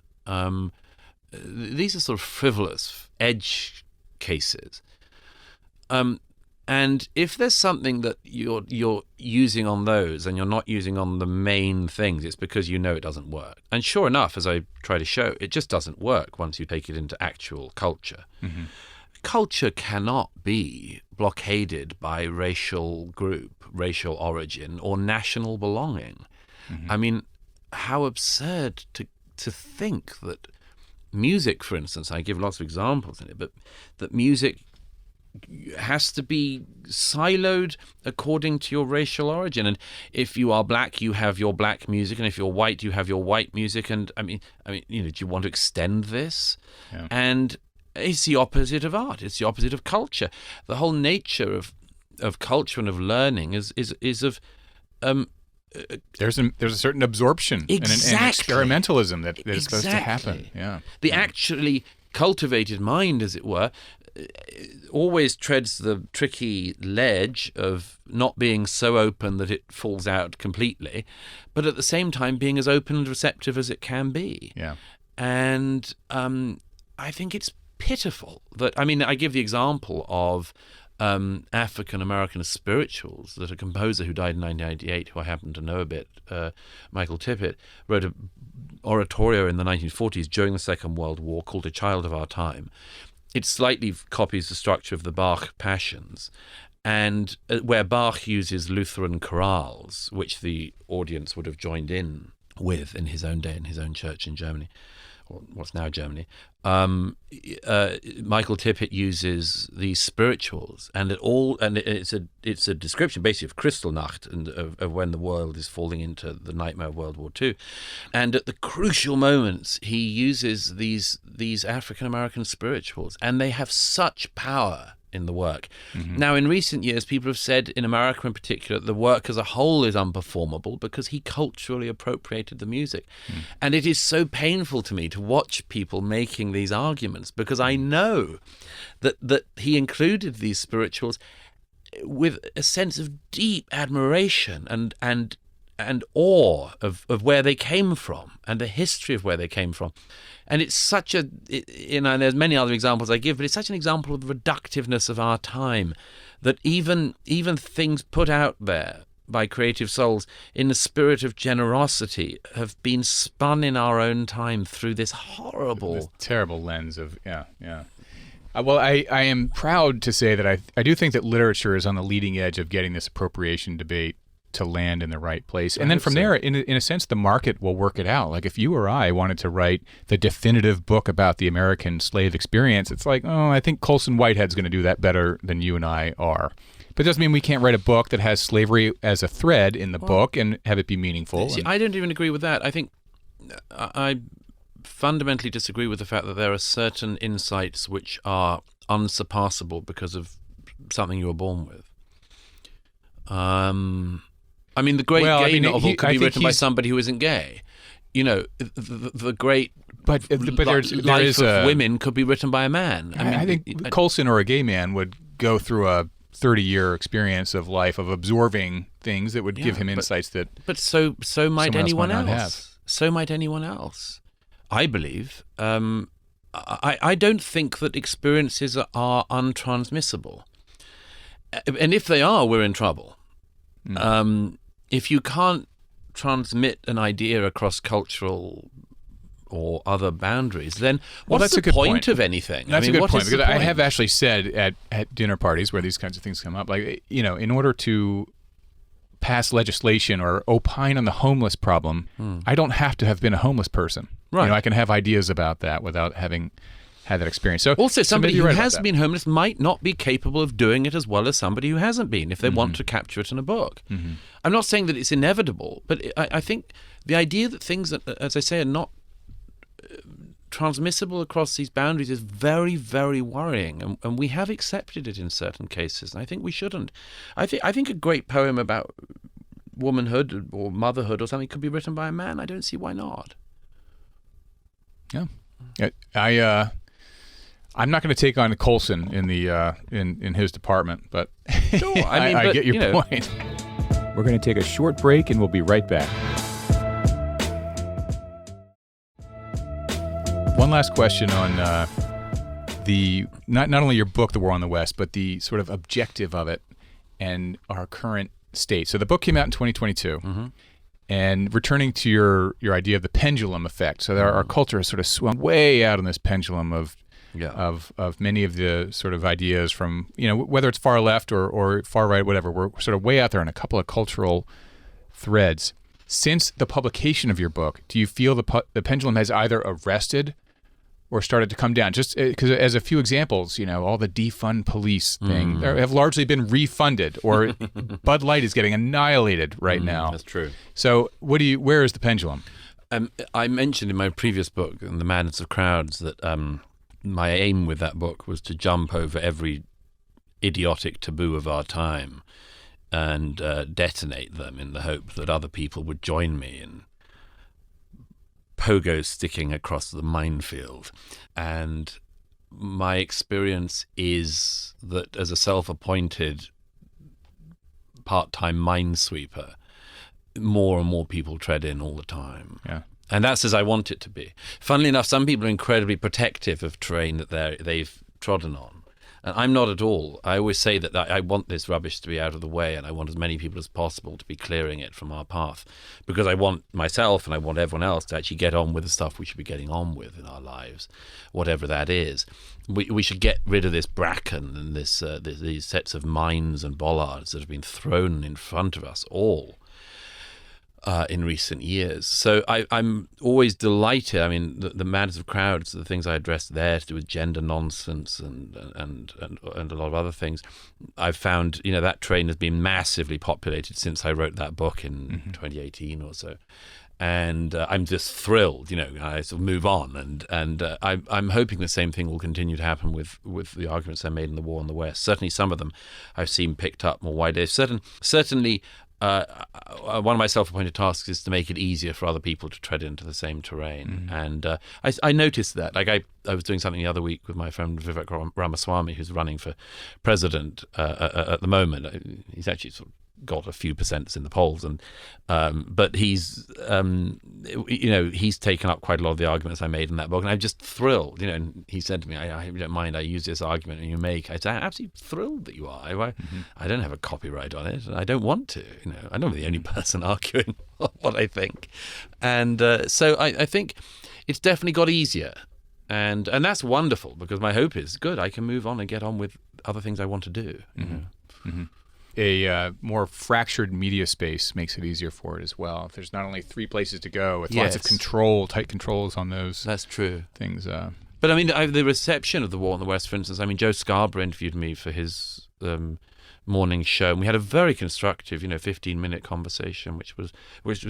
These are sort of frivolous edge cases. And if there's something that you're using on those and you're not using on the main things, it's because it doesn't work. And sure enough, as I try to show, it just doesn't work once you take it into actual culture. Culture cannot be blockaded by racial group, racial origin, or national belonging. I mean, how absurd to think that music, for instance, I give lots of examples in it, but that music has to be siloed according to your racial origin. And if you are black, you have your black music, and if you're white, you have your white music. And I mean, do you want to extend this? Yeah. And it's the opposite of art. It's the opposite of culture. The whole nature of culture and of learning is of there's a certain absorption and an experimentalism that is supposed to happen. Yeah. The actually cultivated mind, as it were, always treads the tricky ledge of not being so open that it falls out completely, but at the same time being as open and receptive as it can be. Yeah. And I think it's pitiful that, I give the example of African-American spirituals that a composer who died in 1998, who I happen to know a bit, Michael Tippett, wrote an oratorio in the 1940s during the Second World War called A Child of Our Time. it slightly copies the structure of the Bach Passions, and where Bach uses Lutheran chorales, which the audience would have joined in with in his own day in his own church in Germany, or what's now Germany. Michael Tippett uses these spirituals, and it's a description basically of Kristallnacht and of when the world is falling into the nightmare of World War II. And at the crucial moments, he uses these African American spirituals, and they have such power in the work. Mm-hmm. Now, in recent years, people have said, in America in particular, the work as a whole is unperformable because he culturally appropriated the music. And it is so painful to me to watch people making these arguments, because I know that he included these spirituals with a sense of deep admiration and awe of where they came from and the history of where they came from. And it's such there's many other examples I give, but it's such an example of the reductiveness of our time, that even things put out there by creative souls in the spirit of generosity have been spun in our own time through this this terrible lens of, yeah. Well, I am proud to say that I do think that literature is on the leading edge of getting this appropriation debate to land in the right place. And then from there, in a sense, the market will work it out. Like if you or I wanted to write the definitive book about the American slave experience, it's like, oh, I think Colson Whitehead's going to do that better than you and I are. But it doesn't mean we can't write a book that has slavery as a thread in the book and have it be meaningful. See, I don't even agree with that. I think I fundamentally disagree with the fact that there are certain insights which are unsurpassable because of something you were born with. I mean, the great gay novel could be written by somebody who isn't gay. You know, the great life of women could be written by a man. I think Colson or a gay man would go through a 30-year experience of life of absorbing things that would give him insights that. But so might anyone else. So might anyone else. I believe. I don't think that experiences are untransmissible, and if they are, we're in trouble. If you can't transmit an idea across cultural or other boundaries, then what's the point of anything? That's a good point, because I have actually said at dinner parties where these kinds of things come up, like, you know, in order to pass legislation or opine on the homeless problem, I don't have to have been a homeless person. Right. You know, I can have ideas about that without having had that experience. So also, somebody who has been homeless might not be capable of doing it as well as somebody who hasn't been, if they want to capture it in a book. I'm not saying that it's inevitable, but I think the idea that things, as I say, are not transmissible across these boundaries is very, very worrying, and we have accepted it in certain cases, and I think we shouldn't. I think a great poem about womanhood or motherhood or something could be written by a man. I don't see why not. Yeah, I'm not going to take on Colson in the in his department, but sure, I get your point. We're going to take a short break, and we'll be right back. One last question on the not only your book, The War on the West, but the sort of objective of it and our current state. So the book came out in 2022. And returning to your idea of the pendulum effect, so our culture has sort of swung way out on this pendulum of many of the sort of ideas from, you know, whether it's far left or far right, whatever. We're sort of way out there in a couple of cultural threads. Since the publication of your book, do you feel the pendulum has either arrested or started to come down? Just because, as a few examples, you know, all the defund police thing have largely been refunded, or Bud Light is getting annihilated right now. That's true. So, where is the pendulum? I mentioned in my previous book, in The Madness of Crowds, that my aim with that book was to jump over every idiotic taboo of our time and detonate them in the hope that other people would join me in pogo sticking across the minefield. And my experience is that as a self-appointed part-time minesweeper, more and more people tread in all the time. Yeah. And that's as I want it to be. Funnily enough, some people are incredibly protective of terrain that they've trodden on. And I'm not at all. I always say that I want this rubbish to be out of the way, and I want as many people as possible to be clearing it from our path, because I want myself and I want everyone else to actually get on with the stuff we should be getting on with in our lives, whatever that is. We should get rid of this bracken and these sets of mines and bollards that have been thrown in front of us all in recent years. So I'm always delighted. I mean, the madness of crowds, the things I addressed there to do with gender nonsense and a lot of other things, I've found, that train has been massively populated since I wrote that book in 2018 or so. And I'm just thrilled, I sort of move on. And I'm hoping the same thing will continue to happen with the arguments I made in the War on the West. Certainly some of them I've seen picked up more widely. Certainly, one of my self-appointed tasks is to make it easier for other people to tread into the same terrain. And I noticed that. Like I was doing something the other week with my friend Vivek Ramaswamy, who's running for president at the moment. He's actually sort of got a few percents in the polls, but he's he's taken up quite a lot of the arguments I made in that book, and I'm just thrilled. And he said to me, "I don't mind. I use this argument you make." I said, "I'm absolutely thrilled that you are. I don't have a copyright on it, and I don't want to. I'm not the only person arguing what I think." And so I think it's definitely got easier, and that's wonderful, because my hope is good. I can move on and get on with other things I want to do. A more fractured media space makes it easier for it as well. If there's not only 3 places to go, with lots of tight controls on those. That's true. Things. But I mean, the reception of the War on the West, for instance. I mean, Joe Scarborough interviewed me for his morning show, and we had a very constructive, 15-minute conversation, which was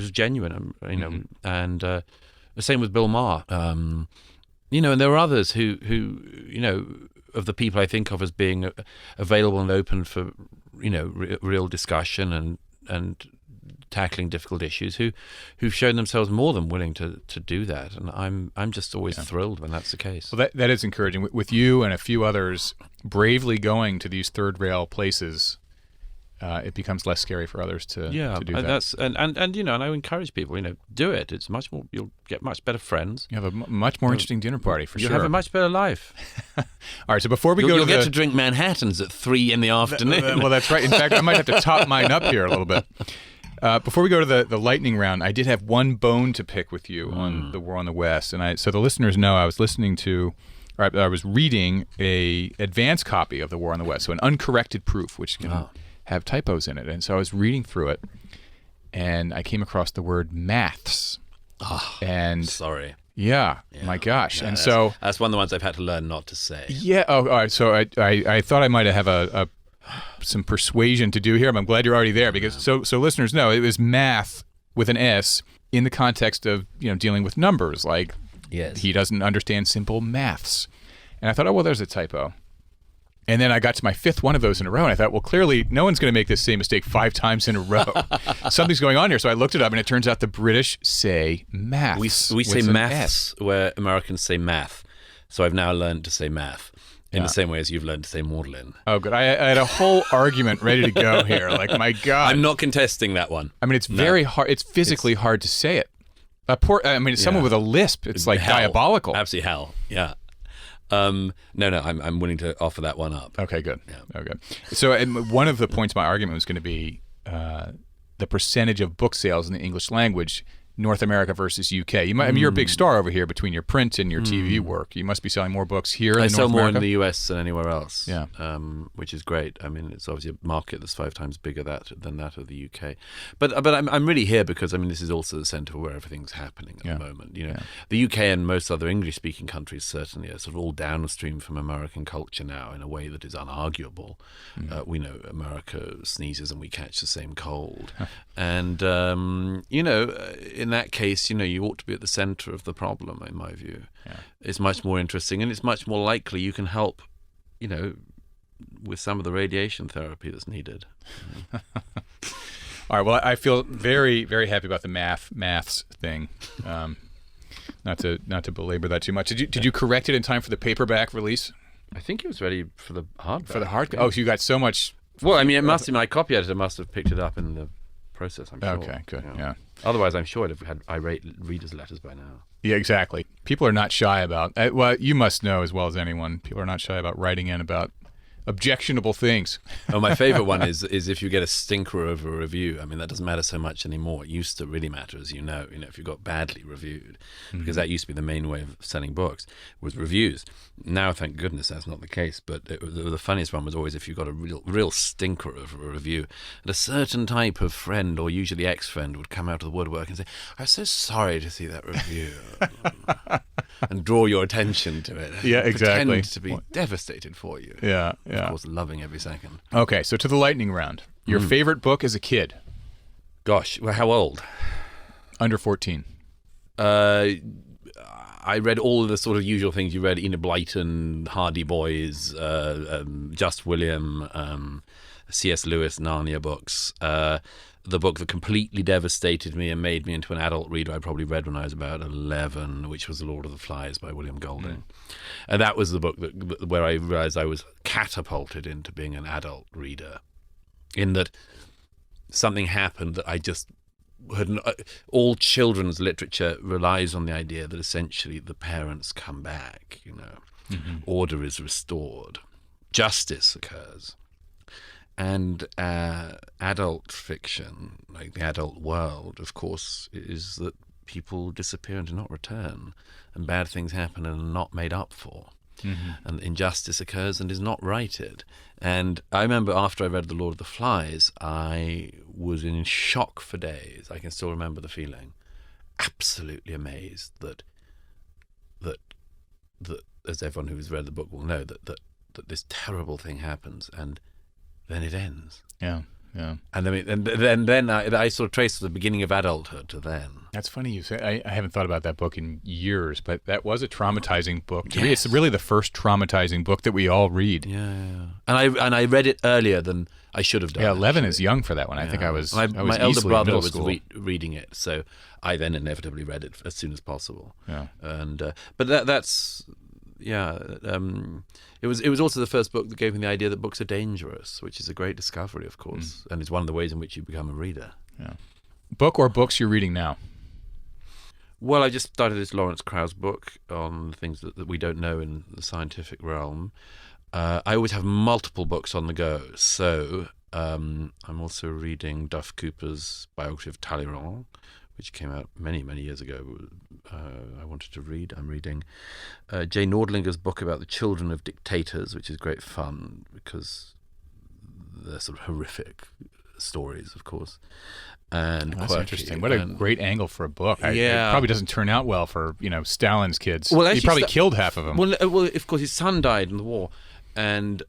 genuine. And the same with Bill Maher. And there were others who of the people I think of as being available and open for real discussion and tackling difficult issues, who've shown themselves more than willing to do that, and I'm just always thrilled when that's the case. Well, that is encouraging. With you and a few others bravely going to these third rail places, it becomes less scary for others to do that. And I encourage people, do it. It's much more. You'll get much better friends. You have a much more interesting dinner party for sure. You'll have a much better life. All right. So before we you'll get to drink Manhattans at 3 in the afternoon. Well, that's right. In fact, I might have to top mine up here a little bit. Before we go to the lightning round, I did have one bone to pick with you on the War on the West, and so the listeners know I was reading a advanced copy of the War on the West, so an uncorrected proof, which can have typos in it. And so I was reading through it, and I came across the word maths. Sorry. Yeah, my gosh. Yeah, and so that's one of the ones I've had to learn not to say. Yeah. Oh, all right. So I thought I might have some persuasion to do here. I'm glad you're already there, because so listeners know it was math with an S in the context of dealing with numbers. Like he doesn't understand simple maths, and I thought, oh well, there's a typo. And then I got to my 5th one of those in a row, and I thought, well, clearly no one's going to make this same mistake 5 times in a row. Something's going on here. So I looked it up, and it turns out the British say maths. We say maths where Americans say math. So I've now learned to say math in the same way as you've learned to say Magdalene. Oh, good. I had a whole argument ready to go here. Like, my God. I'm not contesting that one. I mean, it's very hard. It's physically hard to say it. Someone with a lisp, it's like hell. Diabolical. Absolutely hell. Yeah. No, I'm willing to offer that one up. Okay, good. Yeah. Okay. So one of the points of my argument was going to be the percentage of book sales in the English language, North America versus UK. You're a big star over here between your print and your TV work. You must be selling more books here in North America. I sell more in the US than anywhere else. Yeah. Which is great. I mean, it's obviously a market that's 5 times bigger than that of the UK. But I'm really here because this is also the centre where everything's happening at the moment. The UK and most other English-speaking countries certainly are sort of all downstream from American culture now in a way that is unarguable. We know America sneezes and we catch the same cold, and in that case, you ought to be at the centre of the problem, in my view. Yeah. It's much more interesting, and it's much more likely you can help, with some of the radiation therapy that's needed. All right. Well, I feel very, very happy about the maths thing. Not to belabor that too much. Did you correct it in time for the paperback release? I think it was ready for the hardback. For the hardback. Oh, so you got so much. Well, it must be my copy editor must have picked it up in the process. I'm sure. Okay. Good. Yeah. Otherwise, I'm sure I'd have had irate readers' letters by now. Yeah, exactly. People are not shy about. Well, you must know as well as anyone. People are not shy about writing in about objectionable things. Oh, my favorite one is if you get a stinker over a review. I mean, that doesn't matter so much anymore. It used to really matter, as you know, if you got badly reviewed, because that used to be the main way of selling books, was reviews. Now, thank goodness, that's not the case. But the funniest one was always if you got a real stinker over a review, and a certain type of friend, or usually ex-friend, would come out of the woodwork and say, "I'm so sorry to see that review," and draw your attention to it. Yeah, exactly. Pretend to be devastated for you. Yeah. Of course, loving every second. Okay, so to the lightning round. Your favorite book as a kid? Gosh, well, how old? Under 14. I read all of the sort of usual things you read: Enid Blyton, Hardy Boys, Just William, C.S. Lewis, Narnia books. The book that completely devastated me and made me into an adult reader I probably read when I was about 11, which was The Lord of the Flies by William Golding. And that was the book where I realized I was catapulted into being an adult reader, in that something happened that I just had. All children's literature relies on the idea that essentially the parents come back, order is restored, justice occurs. And adult fiction, like the adult world, of course, is that people disappear and do not return, and bad things happen and are not made up for, and injustice occurs and is not righted. And I remember after I read The Lord of the Flies, I was in shock for days. I can still remember the feeling, absolutely amazed that as everyone who's read the book will know, that this terrible thing happens and then it ends. Yeah. And then I sort of traced the beginning of adulthood to then. That's funny you say. I haven't thought about that book in years, but that was a traumatizing book to read. It's really the first traumatizing book that we all read. Yeah. And I read it earlier than I should have done. Yeah, 11 is young for that one. I think I was. My elder brother was reading it, so I then inevitably read it as soon as possible. Yeah. And but that's. Yeah, it was also the first book that gave me the idea that books are dangerous, which is a great discovery, of course, and it's one of the ways in which you become a reader. Yeah. Book or books you're reading now? Well, I just started this Lawrence Krauss book on things that we don't know in the scientific realm. I always have multiple books on the go, so I'm also reading Duff Cooper's biography of Talleyrand, which came out many, many years ago. I wanted to read. I'm reading Jay Nordlinger's book about the children of dictators, which is great fun because they're sort of horrific stories, of course. And that's quirky. Interesting. What a great angle for a book. Yeah. It probably doesn't turn out well for Stalin's kids. Well, he actually, probably killed half of them. Well, of course, his son died in the war, and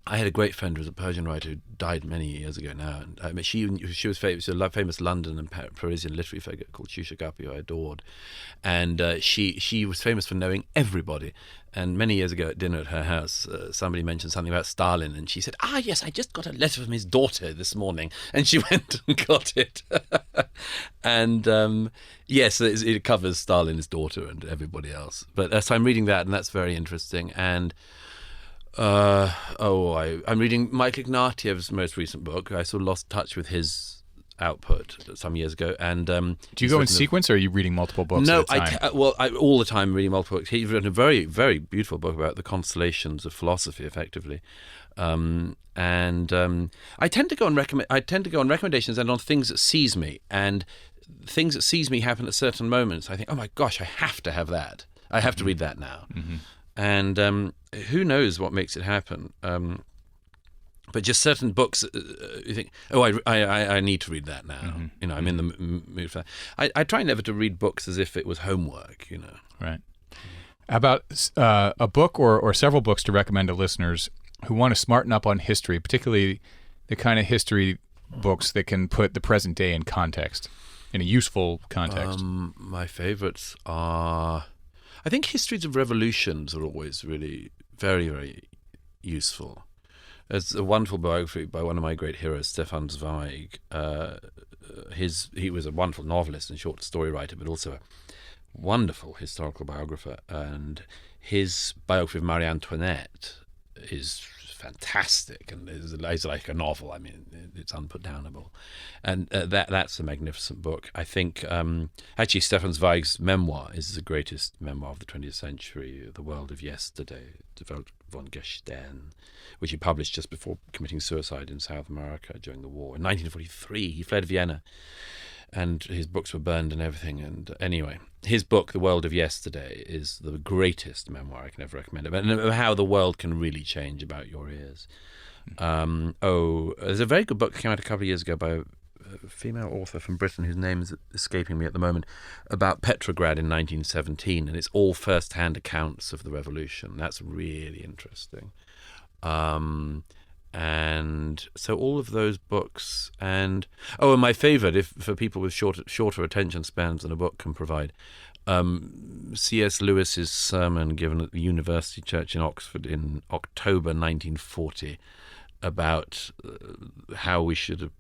I had a great friend who was a Persian writer who died many years ago now. And she was famous, a famous London and Parisian literary figure called Shusha Guppy, who I adored. And she was famous for knowing everybody. And many years ago at dinner at her house, somebody mentioned something about Stalin, and she said, yes, I just got a letter from his daughter this morning. And she went and got it. And yes, it covers Stalin, his daughter, and everybody else. But so I'm reading that, and that's very interesting. And I'm reading Mike Ignatiev's most recent book. I sort of lost touch with his output some years ago. And do you go in sequence, or are you reading multiple books at a time? I all the time reading multiple books. He's written a very, very beautiful book about the constellations of philosophy, effectively. I tend to go on recommendations and on things that seize me. And things that seize me happen at certain moments. I think, oh my gosh, I have to have that. I have to read that now. Mm-hmm. And who knows what makes it happen? But just certain books, you think, I need to read that now. Mm-hmm. I'm in the mood for that. I try never to read books as if it was homework. Right. How about a book or several books to recommend to listeners who want to smarten up on history, particularly the kind of history books that can put the present day in context, in a useful context? My favorites are... I think histories of revolutions are always really very, very useful. There's a wonderful biography by one of my great heroes, Stefan Zweig. He was a wonderful novelist and short story writer, but also a wonderful historical biographer. And his biography of Marie Antoinette is fantastic, and it's like a novel. I mean, it's unputdownable, and that's a magnificent book. I think actually Stefan Zweig's memoir is the greatest memoir of the 20th century, The World of Yesterday, Die Welt von Gestern, which he published just before committing suicide in South America during the war. In 1943, he fled Vienna, and his books were burned and everything. And anyway, his book, The World of Yesterday, is the greatest memoir I can ever recommend. And how the world can really change about your ears. There's a very good book that came out a couple of years ago by a female author from Britain whose name is escaping me at the moment, about Petrograd in 1917, and it's all first-hand accounts of the revolution. That's really interesting. And so all of those books, and my favourite, if for people with shorter attention spans than a book can provide, C.S. Lewis's sermon given at the University Church in Oxford in October 1940 about how we should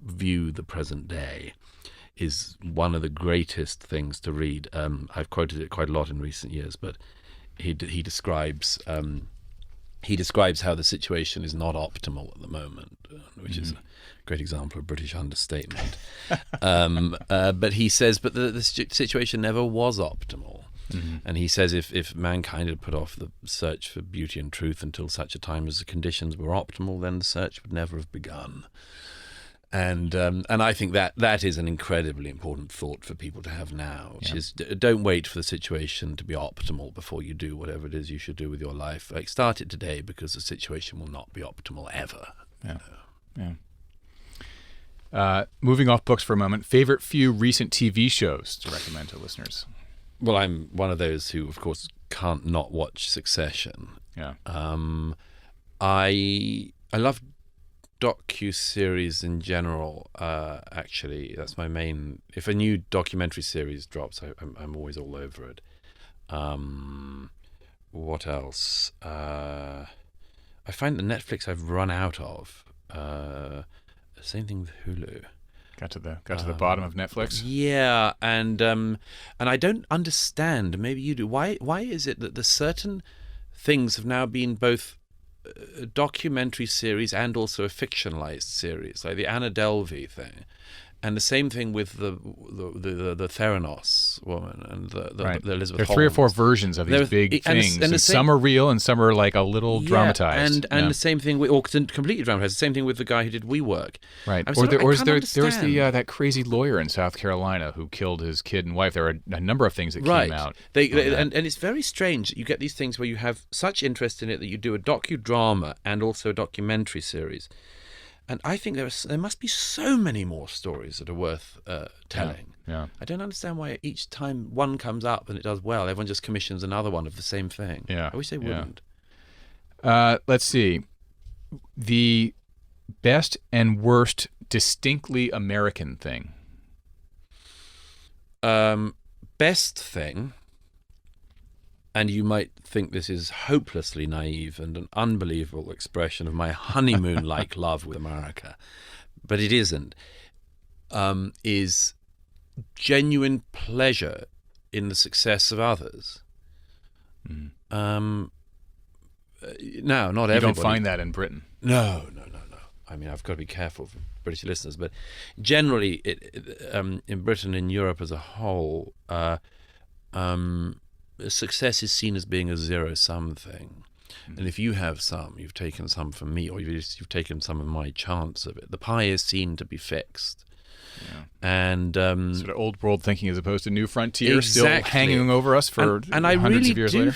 view the present day is one of the greatest things to read. I've quoted it quite a lot in recent years, but he describes how the situation is not optimal at the moment, which is a great example of British understatement. But he says, but the situation never was optimal. Mm-hmm. And he says if mankind had put off the search for beauty and truth until such a time as the conditions were optimal, then the search would never have begun. And I think that is an incredibly important thought for people to have now, which is don't wait for the situation to be optimal before you do whatever it is you should do with your life. Like, start it today, because the situation will not be optimal ever. Moving off books for a moment, favorite few recent TV shows to recommend to listeners? Well, I'm one of those who, of course, can't not watch Succession. Yeah. I love docu-series in general. Actually, that's my main. If a new documentary series drops, I'm always all over it. What else? I find the Netflix I've run out of. Same thing with Hulu. Got to the bottom of Netflix. Yeah, and I don't understand. Maybe you do. Why is it that the certain things have now been both a documentary series and also a fictionalized series, like the Anna Delvey thing, and the same thing with the Theranos woman and the Elizabeth. There are 3 or 4 versions of these big things, and some are real and some are like a little dramatized. And the same thing with, or completely dramatized. The same thing with the guy who did WeWork. Right. There was that crazy lawyer in South Carolina who killed his kid and wife. There are a number of things that came out. And it's very strange. You get these things where you have such interest in it that you do a docudrama and also a documentary series. And I think there must be so many more stories that are worth telling. Yeah. I don't understand why each time one comes up and it does well, everyone just commissions another one of the same thing. Yeah. I wish they wouldn't. Let's see. The best and worst distinctly American thing. Best thing, and you might think this is hopelessly naive and an unbelievable expression of my honeymoon-like love with America, but it isn't, is genuine pleasure in the success of others. Now, not everybody. You don't find that in Britain? No. I mean, I've got to be careful for British listeners, but generally, in Britain and Europe as a whole, success is seen as being a zero-sum thing. And if you have some, you've taken some from me, or you've taken some of my chance of it. The pie is seen to be fixed. Yeah. And sort of old world thinking as opposed to new frontier still hanging over us for hundreds of years later.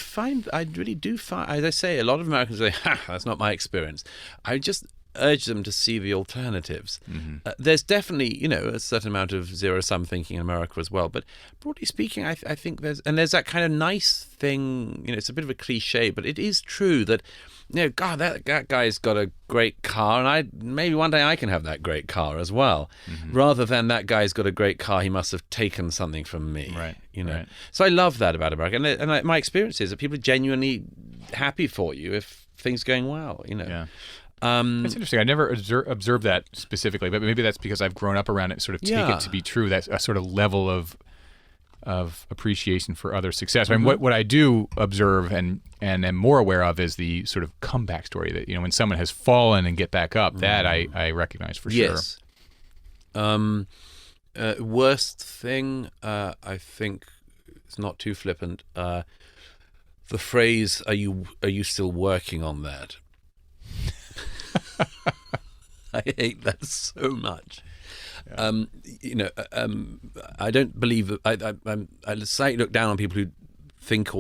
I really do find, as I say, a lot of Americans say, that's not my experience. I just urge them to see the alternatives. There's definitely, a certain amount of zero-sum thinking in America as well. But broadly speaking, I think there's that kind of nice thing, it's a bit of a cliche, but it is true that, God, that guy's got a great car, and maybe one day I can have that great car as well. Rather than that guy's got a great car, he must have taken something from me. Right. Right. So I love that about America. And my experience is that people are genuinely happy for you if things are going well, Yeah. It's interesting. I never observed that specifically, but maybe that's because I've grown up around it, sort of take it to be true. That's a sort of level of of appreciation for other success. I mean, what I do observe and am more aware of is the sort of comeback story that, when someone has fallen and get back up, that I recognize for sure. Yes. Worst thing, I think it's not too flippant. The phrase, "Are you still working on that?" I hate that so much. Yeah. I don't believe that. I slightly look down on people who think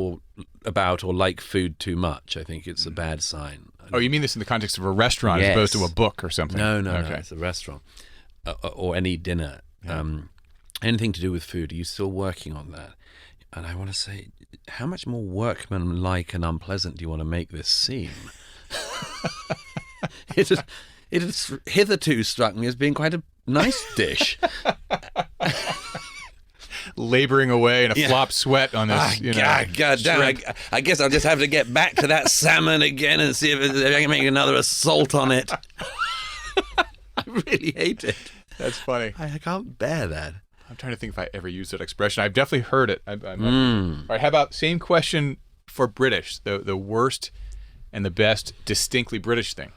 about or like food too much. I think it's a bad sign. Oh, you mean this in the context of a restaurant as opposed to a book or something? No, it's a restaurant or any dinner. Yeah. Anything to do with food. Are you still working on that? And I want to say, how much more workmanlike and unpleasant do you want to make this seem? It has hitherto struck me as being quite a nice dish. Laboring away in a flop sweat on this, God damn! I guess I'll just have to get back to that salmon again and see if I can make another assault on it. I really hate it. That's funny. I can't bear that. I'm trying to think if I ever used that expression. I've definitely heard it. All right, how about same question for British? The worst and the best distinctly British thing.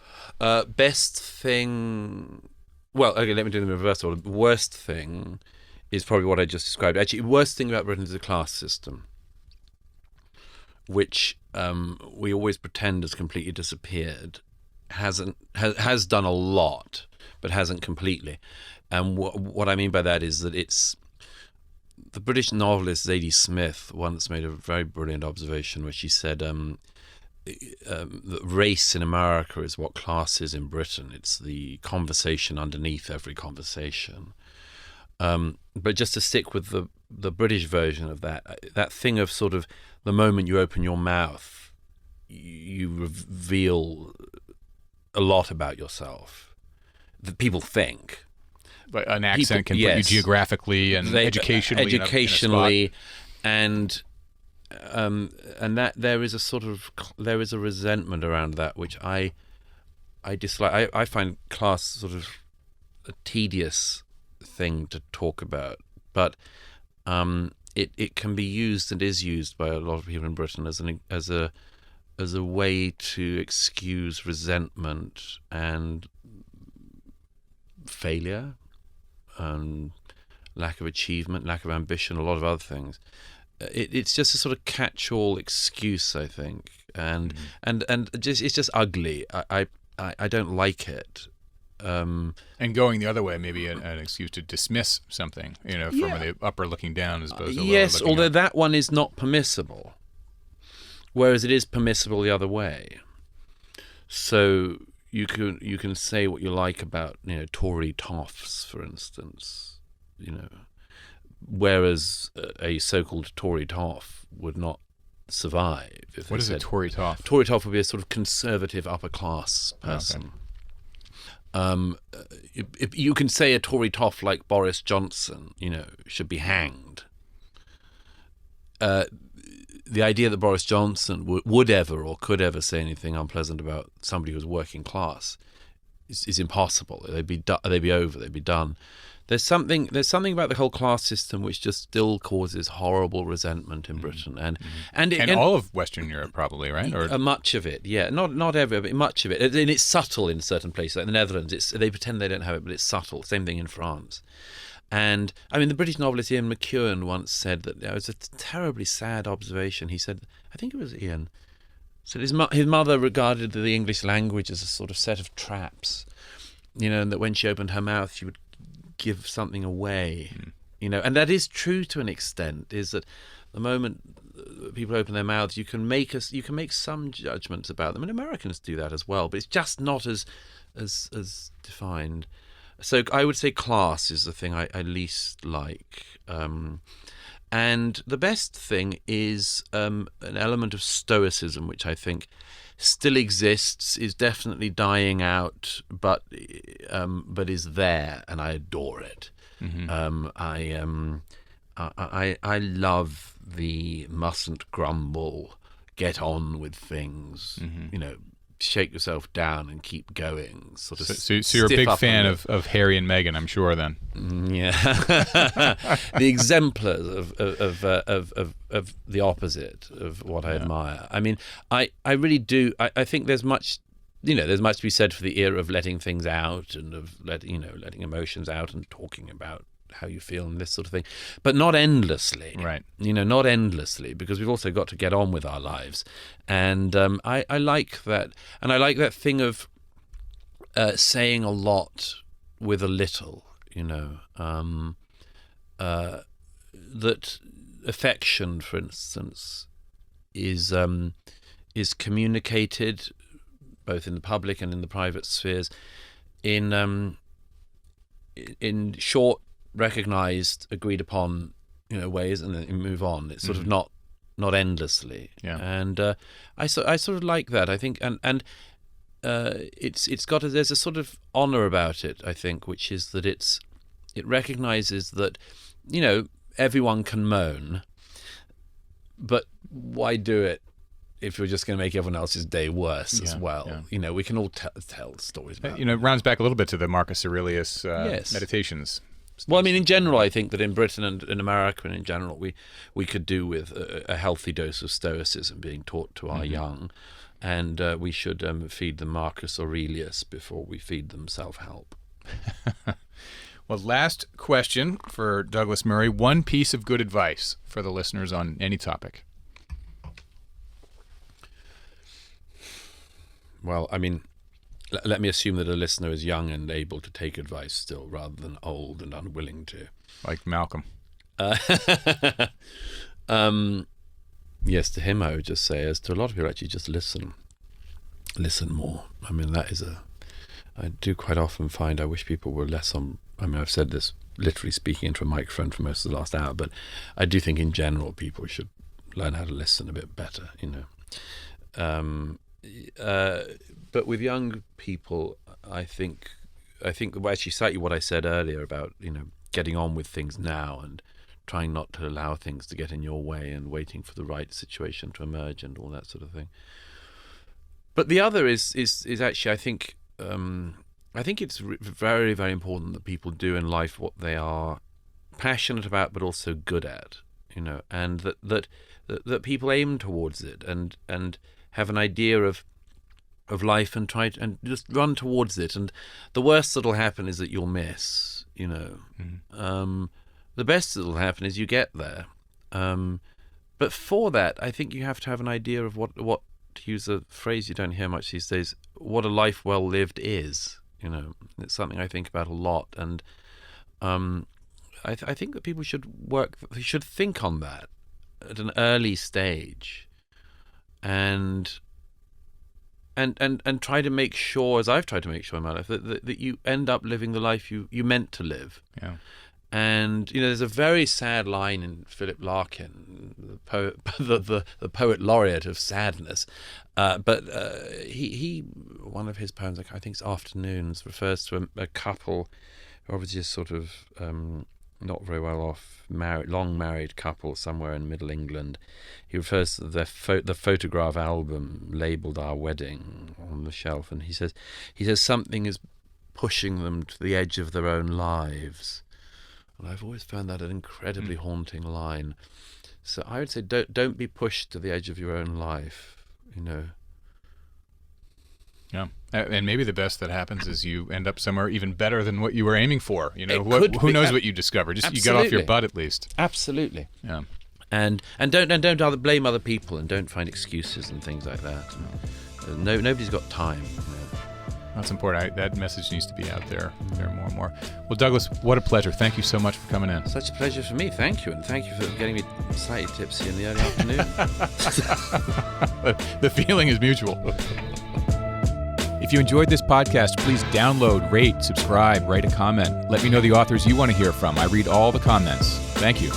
Best thing... Well, okay, let me do them in reverse order. Worst thing is probably what I just described. Actually, worst thing about Britain is the class system, which we always pretend has completely disappeared. Has done a lot, but hasn't completely. And what I mean by that is that it's... The British novelist Zadie Smith once made a very brilliant observation where she said... that race in America is what class is in Britain. It's the conversation underneath every conversation. But just to stick with the British version of that thing of sort of the moment you open your mouth, you reveal a lot about yourself that people think. But an accent can put you geographically and educationally, and that there is a resentment around that which I dislike. I find class sort of a tedious thing to talk about, but it can be used and is used by a lot of people in Britain as a way to excuse resentment and failure and lack of achievement, lack of ambition, a lot of other things. It's just a sort of catch-all excuse, I think, and it's just ugly. I don't like it. And going the other way, maybe an excuse to dismiss something, from the upper looking down as opposed to lower looking although up. That one is not permissible, whereas it is permissible the other way. So you can say what you like about Tory toffs, for instance, whereas a so-called Tory toff would not survive. What is a Tory toff? Tory toff would be a sort of conservative upper-class person. If you can say a Tory toff like Boris Johnson, should be hanged. The idea that Boris Johnson would ever or could ever say anything unpleasant about somebody who's working class is impossible. They'd be over. They'd be done. There's something about the whole class system which just still causes horrible resentment in Britain and all of Western Europe, probably, right? Or much of it, yeah. Not every, but much of it. And it's subtle in certain places, like the Netherlands. They pretend they don't have it, but it's subtle. Same thing in France. And I mean, the British novelist Ian McEwan once said that it was a terribly sad observation. He said, I think it was Ian, said his mother regarded the English language as a sort of set of traps, and that when she opened her mouth, she would give something away, and that is true to an extent. Is that the moment people open their mouths, you can make some judgments about them, and Americans do that as well, but it's just not as defined. So I would say class is the thing I least like, and the best thing is an element of stoicism, which I think still exists, is definitely dying out, but is there, and I adore it. I love the mustn't grumble, get on with things, shake yourself down and keep going. Sort of. So you're a big fan of Harry and Meghan, I'm sure. Then. Yeah, the exemplars of the opposite of what I admire. I mean, I really do. I think there's much. There's much to be said for the era of letting things out and of letting emotions out and talking about how you feel and this sort of thing, but not endlessly. Right. Not endlessly, because we've also got to get on with our lives. And I like that. And I like that thing of saying a lot with a little, that affection, for instance, is communicated both in the public and in the private spheres in short, recognized, agreed upon, ways, and then you move on. It's sort of not endlessly. Yeah. And I sort of like that. I think, and it's got there's a sort of honor about it, I think, which is that it recognizes that everyone can moan, but why do it if you're just going to make everyone else's day worse as well? Yeah. We can all tell stories about it rounds back a little bit to the Marcus Aurelius meditations. Well, I mean, in general, I think that in Britain and in America and in general, we could do with a healthy dose of stoicism being taught to our young, and we should feed them Marcus Aurelius before we feed them self-help. Well, last question for Douglas Murray. One piece of good advice for the listeners on any topic. Well, I mean, let me assume that a listener is young and able to take advice still, rather than old and unwilling to. Like Malcolm. Yes, to him I would just say, as to a lot of you, actually just listen. Listen more. I mean, I do quite often find I wish people were less on. I mean, I've said this literally speaking into a microphone for most of the last hour, but I do think in general people should learn how to listen a bit better, But with young people, I think actually slightly what I said earlier about getting on with things now and trying not to allow things to get in your way and waiting for the right situation to emerge and all that sort of thing. But the other is actually I think it's very, very important that people do in life what they are passionate about but also good at, and that people aim towards it and have an idea of life and try and just run towards it. And the worst that'll happen is that you'll miss, The best that'll happen is you get there. But for that, I think you have to have an idea of what to use a phrase you don't hear much these days, what a life well lived is. It's something I think about a lot. And I think that people should think on that at an early stage and try to make sure, as I've tried to make sure in my life, that you end up living the life you meant to live. Yeah. And there's a very sad line in Philip Larkin, the poet laureate of sadness. But he one of his poems, I think it's Afternoons, refers to a couple who obviously is sort of not very well off, long married couple somewhere in Middle England. He refers to the photograph album labelled Our Wedding on the shelf, and he says something is pushing them to the edge of their own lives. And I've always found that an incredibly haunting line. So I would say don't be pushed to the edge of your own life, Yeah, and maybe the best that happens is you end up somewhere even better than what you were aiming for. Who knows what you discover? Just you got off your butt at least. Absolutely. Yeah. And don't blame other people, and don't find excuses and things like that. No, nobody's got time. That's important. That message needs to be out there more and more. Well, Douglas, what a pleasure. Thank you so much for coming in. Such a pleasure for me. Thank you. And thank you for getting me slightly tipsy in the early afternoon. The feeling is mutual. If you enjoyed this podcast, please download, rate, subscribe, write a comment. Let me know the authors you want to hear from. I read all the comments. Thank you.